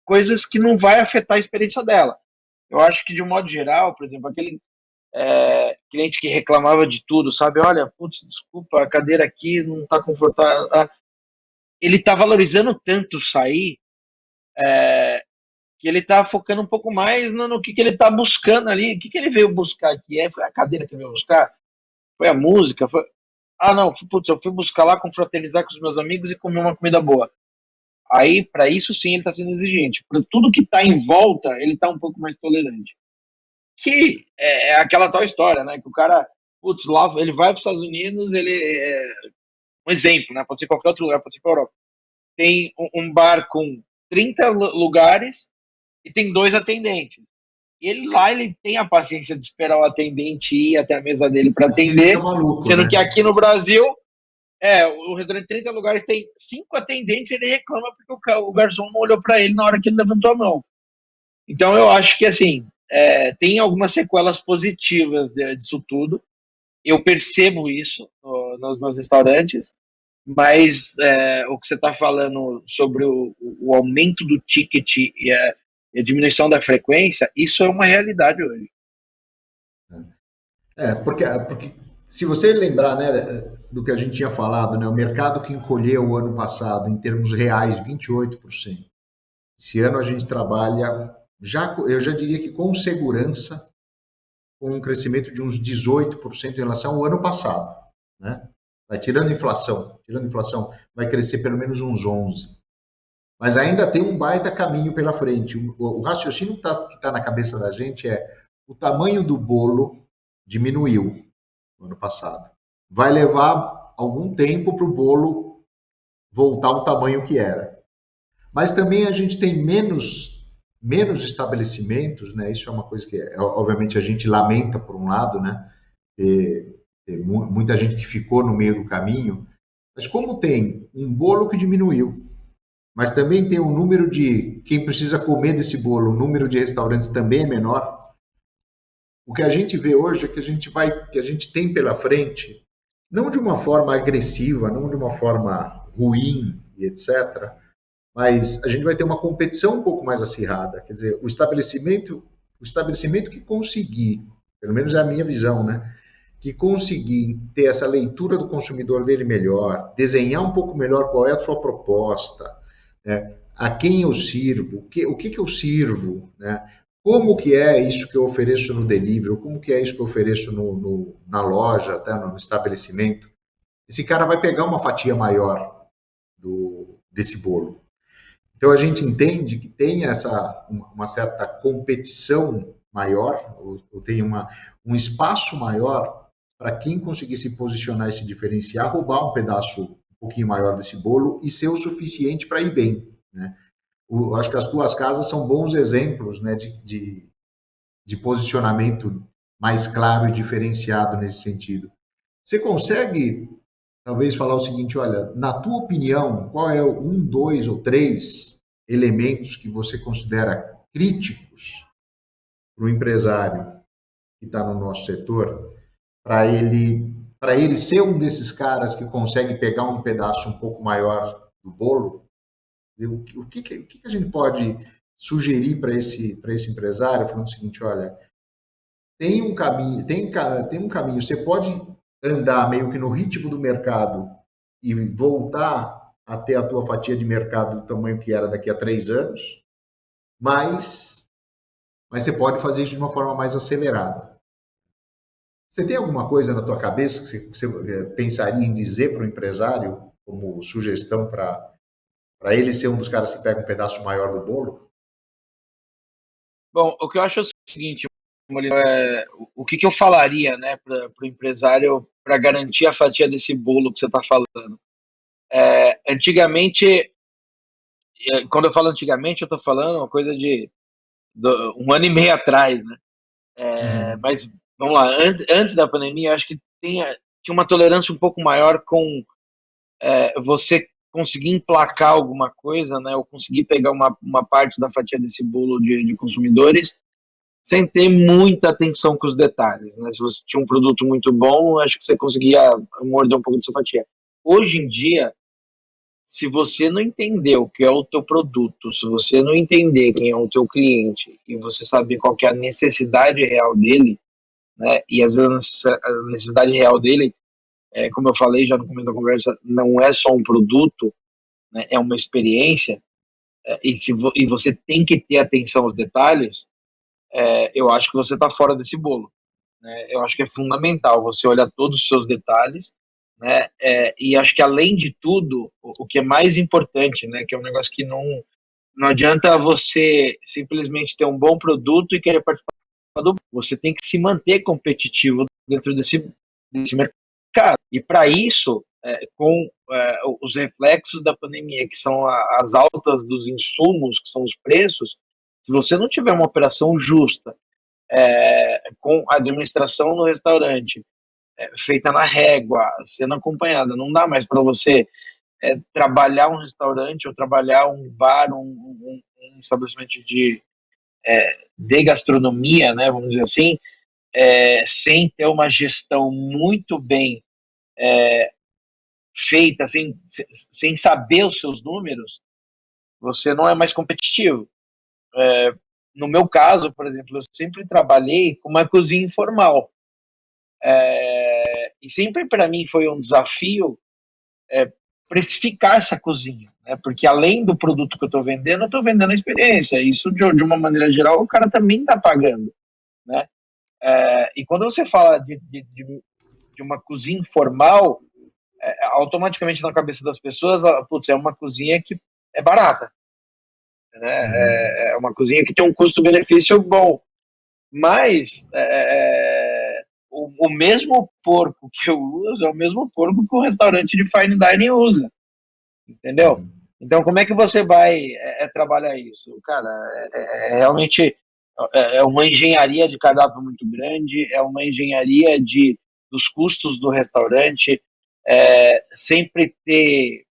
coisas que não vai afetar a experiência dela. Eu acho que, de um modo geral, por exemplo, aquele cliente que reclamava de tudo, sabe? Olha, putz, desculpa, a cadeira aqui não está confortável. Ele está valorizando tanto sair que ele está focando um pouco mais no que ele está buscando ali. O que ele veio buscar aqui? Foi a cadeira que ele veio buscar? Foi a música? Foi... não, putz, eu fui buscar lá confraternizar com os meus amigos e comer uma comida boa. Aí, para isso sim, ele está sendo exigente. Para tudo que está em volta, ele está um pouco mais tolerante. Que é aquela tal história, né? Que o cara, putz, lá ele vai para os Estados Unidos, um exemplo, né? Pode ser qualquer outro lugar, pode ser para a Europa. Tem um bar com 30 lugares e tem 2 atendentes. Ele tem a paciência de esperar o atendente ir até a mesa dele para atender, maluco, sendo, né? Que aqui no Brasil, o restaurante 30 lugares tem 5 atendentes e ele reclama porque o garçom não olhou para ele na hora que ele levantou a mão. Então eu acho que, assim, tem algumas sequelas positivas disso tudo. Eu percebo isso nos meus restaurantes, mas o que você está falando sobre o aumento do ticket e a diminuição da frequência, isso é uma realidade hoje. Porque se você lembrar, né, do que a gente tinha falado, né, o mercado que encolheu o ano passado, em termos reais, 28%. Esse ano a gente trabalha, eu já diria que com segurança, com um crescimento de uns 18% em relação ao ano passado, né? Tirando inflação, vai crescer pelo menos uns 11%. Mas ainda tem um baita caminho pela frente. O raciocínio que está na cabeça da gente o tamanho do bolo diminuiu no ano passado. Vai levar algum tempo para o bolo voltar ao tamanho que era. Mas também a gente tem menos estabelecimentos, né? Isso é uma coisa que, obviamente, a gente lamenta por um lado, né? Ter muita gente que ficou no meio do caminho, mas como tem um bolo que diminuiu, mas também tem um número de quem precisa comer desse bolo, o número de restaurantes também é menor. O que a gente vê hoje é que a gente tem pela frente, não de uma forma agressiva, não de uma forma ruim e etc., mas a gente vai ter uma competição um pouco mais acirrada. Quer dizer, o estabelecimento que conseguir, pelo menos é a minha visão, né? Que conseguir ter essa leitura do consumidor dele melhor, desenhar um pouco melhor qual é a sua proposta, né? A quem eu sirvo, o que eu sirvo, né? Como que é isso que eu ofereço no delivery, como que é isso que eu ofereço na loja, até no estabelecimento. Esse cara vai pegar uma fatia maior desse bolo. Então a gente entende que tem uma certa competição maior, ou tem um espaço maior para quem conseguir se posicionar e se diferenciar, roubar um pedaço um pouquinho maior desse bolo e ser o suficiente para ir bem, né? Acho que as tuas casas são bons exemplos, né, de posicionamento mais claro e diferenciado nesse sentido. Você consegue, talvez, falar o seguinte, olha, na tua opinião, qual é um, dois ou três elementos que você considera críticos para o empresário que está no nosso setor, para ele ser um desses caras que consegue pegar um pedaço um pouco maior do bolo? O que a gente pode sugerir para esse empresário, falando o seguinte, olha, tem um caminho, você pode andar meio que no ritmo do mercado e voltar a ter a tua fatia de mercado do tamanho que era daqui a 3 anos, mas você pode fazer isso de uma forma mais acelerada. Você tem alguma coisa na tua cabeça que você pensaria em dizer para o empresário como sugestão para ele ser um dos caras que pega um pedaço maior do bolo? Bom, o que eu acho é o seguinte, Molino, o que eu falaria, né, para o empresário para garantir a fatia desse bolo que você está falando? Antigamente, quando eu falo antigamente, eu estou falando uma coisa de 1 ano e meio atrás, né? Mas, vamos lá, antes da pandemia, eu acho que tinha uma tolerância um pouco maior com você conseguir emplacar alguma coisa, né, ou conseguir pegar uma parte da fatia desse bolo de consumidores sem ter muita atenção com os detalhes, né? Se você tinha um produto muito bom, acho que você conseguia morder um pouco de sua fatia. Hoje em dia, se você não entender o que é o teu produto, se você não entender quem é o teu cliente e você saber qual que é a necessidade real dele, né? E às vezes a necessidade real dele, como eu falei já no começo da conversa, não é só um produto, né? É uma experiência, e você tem que ter atenção aos detalhes. Eu acho que você está fora desse bolo, né? Eu acho que é fundamental você olhar todos os seus detalhes, né? E acho que, além de tudo, o que é mais importante, né, que é um negócio que não adianta você simplesmente ter um bom produto e querer participar do. Você tem que se manter competitivo dentro desse mercado. E para isso, com os reflexos da pandemia, que são as altas dos insumos, que são os preços, se você não tiver uma operação justa, com a administração no restaurante, feita na régua, sendo acompanhada, não dá mais para você trabalhar um restaurante ou trabalhar um bar, um estabelecimento de gastronomia, né, vamos dizer assim, sem ter uma gestão muito bem feita, sem saber os seus números, você não é mais competitivo. No meu caso, por exemplo, eu sempre trabalhei com uma cozinha informal. E sempre para mim foi um desafio precificar essa cozinha, né? Porque além do produto que eu estou vendendo, eu estou vendendo a experiência. Isso, de uma maneira geral, o cara também está pagando, né? E quando você fala de uma cozinha informal, automaticamente na cabeça das pessoas, putz, é uma cozinha que é barata, né? É uma cozinha que tem um custo-benefício bom, mas o mesmo porco que eu uso é o mesmo porco que o restaurante de fine dining usa, entendeu? Então, como é que você vai trabalhar isso? Cara, realmente uma engenharia de cardápio muito grande, é uma engenharia dos custos do restaurante, sempre ter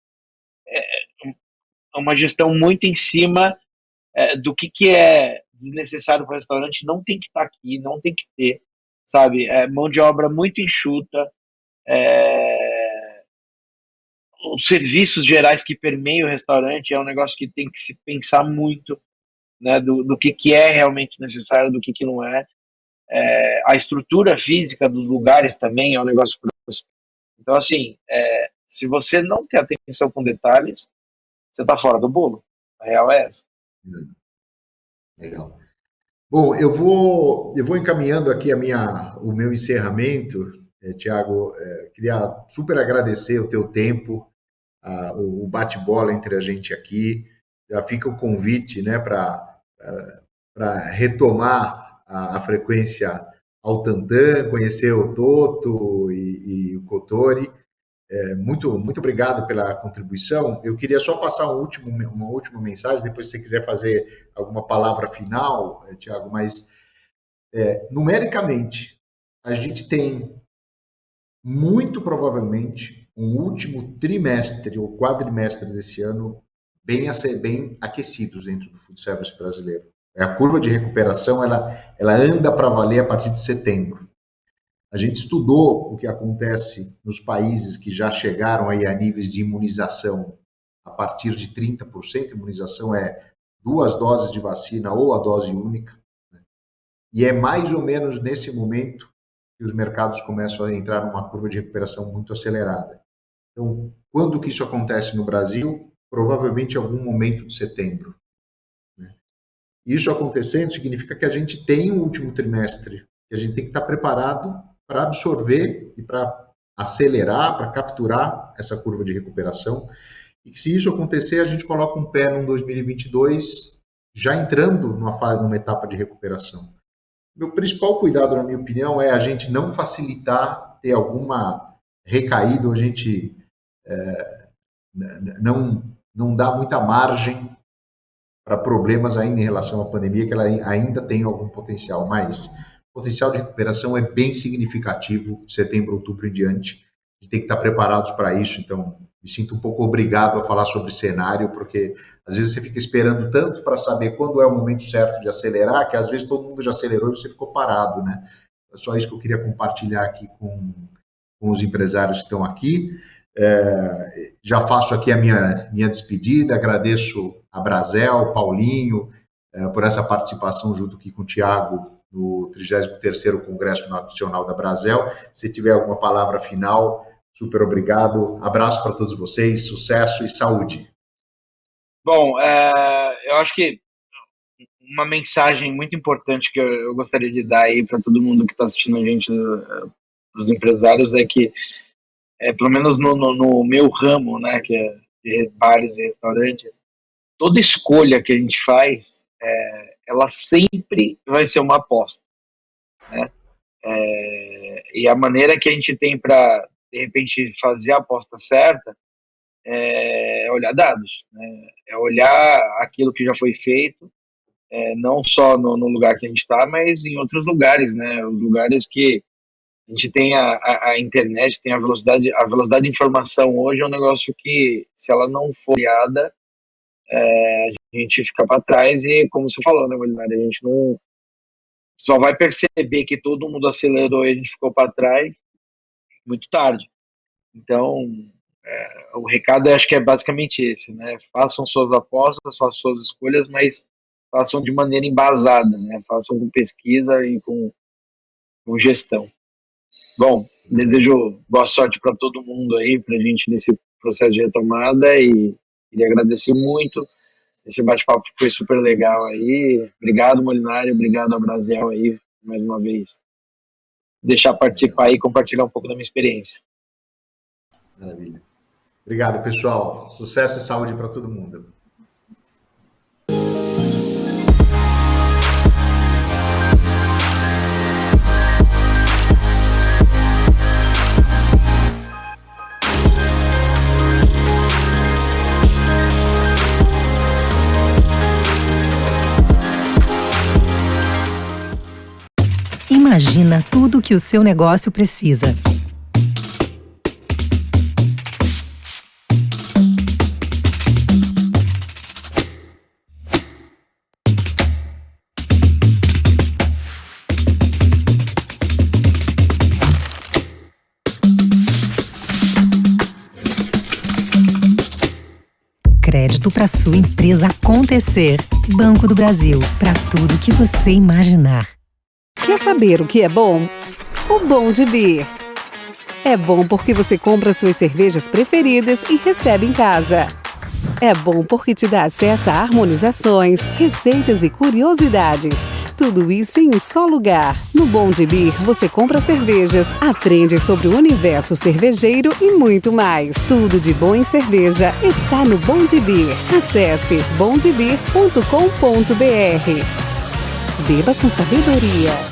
uma gestão muito em cima do que é desnecessário para o restaurante, não tem que estar aqui, não tem que ter, sabe? Mão de obra muito enxuta, os serviços gerais que permeiam o restaurante é um negócio que tem que se pensar muito, né, do que é realmente necessário, do que não é. A estrutura física dos lugares também é um negócio. Então, assim, se você não tem atenção com detalhes, você está fora do bolo. A real é essa. Legal. Bom, eu vou encaminhando aqui o meu encerramento. Thiago, queria super agradecer o teu tempo, o bate-bola entre a gente aqui. Já fica o convite, né, para retomar a frequência ao Tantan, conhecer o Toto e o Kotori. Muito, muito obrigado pela contribuição. Eu queria só passar uma última mensagem, depois se você quiser fazer alguma palavra final, Thiago, mas numericamente, a gente tem muito provavelmente um último trimestre ou quadrimestre desse ano bem aquecidos dentro do food service brasileiro. A curva de recuperação ela anda para valer a partir de setembro. A gente estudou o que acontece nos países que já chegaram aí a níveis de imunização a partir de 30%. Imunização é 2 doses de vacina ou a dose única. Né? E é mais ou menos nesse momento que os mercados começam a entrar numa curva de recuperação muito acelerada. Então, quando que isso acontece no Brasil? Provavelmente em algum momento de setembro. Né? Isso acontecendo significa que a gente tem um último trimestre que a gente tem que estar preparado para absorver e para acelerar, para capturar essa curva de recuperação. E que se isso acontecer, a gente coloca um pé no 2022 já entrando numa etapa de recuperação. Meu principal cuidado, na minha opinião, é a gente não facilitar ter alguma recaída, ou a gente não dar muita margem para problemas ainda em relação à pandemia, que ela ainda tem algum potencial, mas o potencial de recuperação é bem significativo, setembro, outubro em diante. A gente tem que estar preparados para isso, então me sinto um pouco obrigado a falar sobre cenário, porque às vezes você fica esperando tanto para saber quando é o momento certo de acelerar, que às vezes todo mundo já acelerou e você ficou parado, né? É só isso que eu queria compartilhar aqui com os empresários que estão aqui. Já faço aqui a minha despedida, agradeço a Brasel, Paulinho, por essa participação junto aqui com o Thiago no 33º Congresso Nacional da Brasel. Se tiver alguma palavra final, super obrigado. Abraço para todos vocês, sucesso e saúde. Bom, eu acho que uma mensagem muito importante que eu gostaria de dar aí para todo mundo que está assistindo a gente, os empresários, é que, pelo menos no meu ramo, né, que é de bares e restaurantes, toda escolha que a gente faz, ela sempre vai ser uma aposta, né? E a maneira que a gente tem para, de repente, fazer a aposta certa é olhar dados, né? É olhar aquilo que já foi feito, não só no lugar que a gente está, mas em outros lugares, né? Os lugares que a gente tem a internet, tem a velocidade de informação hoje é um negócio que, se ela não for olhada, a gente fica para trás e, como você falou, né, Molinari, a gente não só vai perceber que todo mundo acelerou e a gente ficou para trás muito tarde. Então, o recado acho que é basicamente esse, né? Façam suas apostas, façam suas escolhas, mas façam de maneira embasada, né? Façam com pesquisa e com gestão. Bom, desejo boa sorte para todo mundo aí, para a gente nesse processo de retomada, e queria agradecer muito esse bate-papo, que foi super legal aí. Obrigado, Molinari, obrigado a Brasel aí, mais uma vez. Deixar participar e compartilhar um pouco da minha experiência. Maravilha. Obrigado, pessoal. Sucesso e saúde para todo mundo. imagina tudo o que o seu negócio precisa. Crédito para sua empresa acontecer. Banco do Brasil, para tudo que você imaginar. Quer saber o que é bom? O Bom de Beer. É bom porque você compra suas cervejas preferidas e recebe em casa. É bom porque te dá acesso a harmonizações, receitas e curiosidades. Tudo isso em um só lugar. No Bom de Beer, você compra cervejas, aprende sobre o universo cervejeiro e muito mais. Tudo de bom em cerveja está no Bom de Beer. Acesse bomdebeer.com.br. Beba com sabedoria.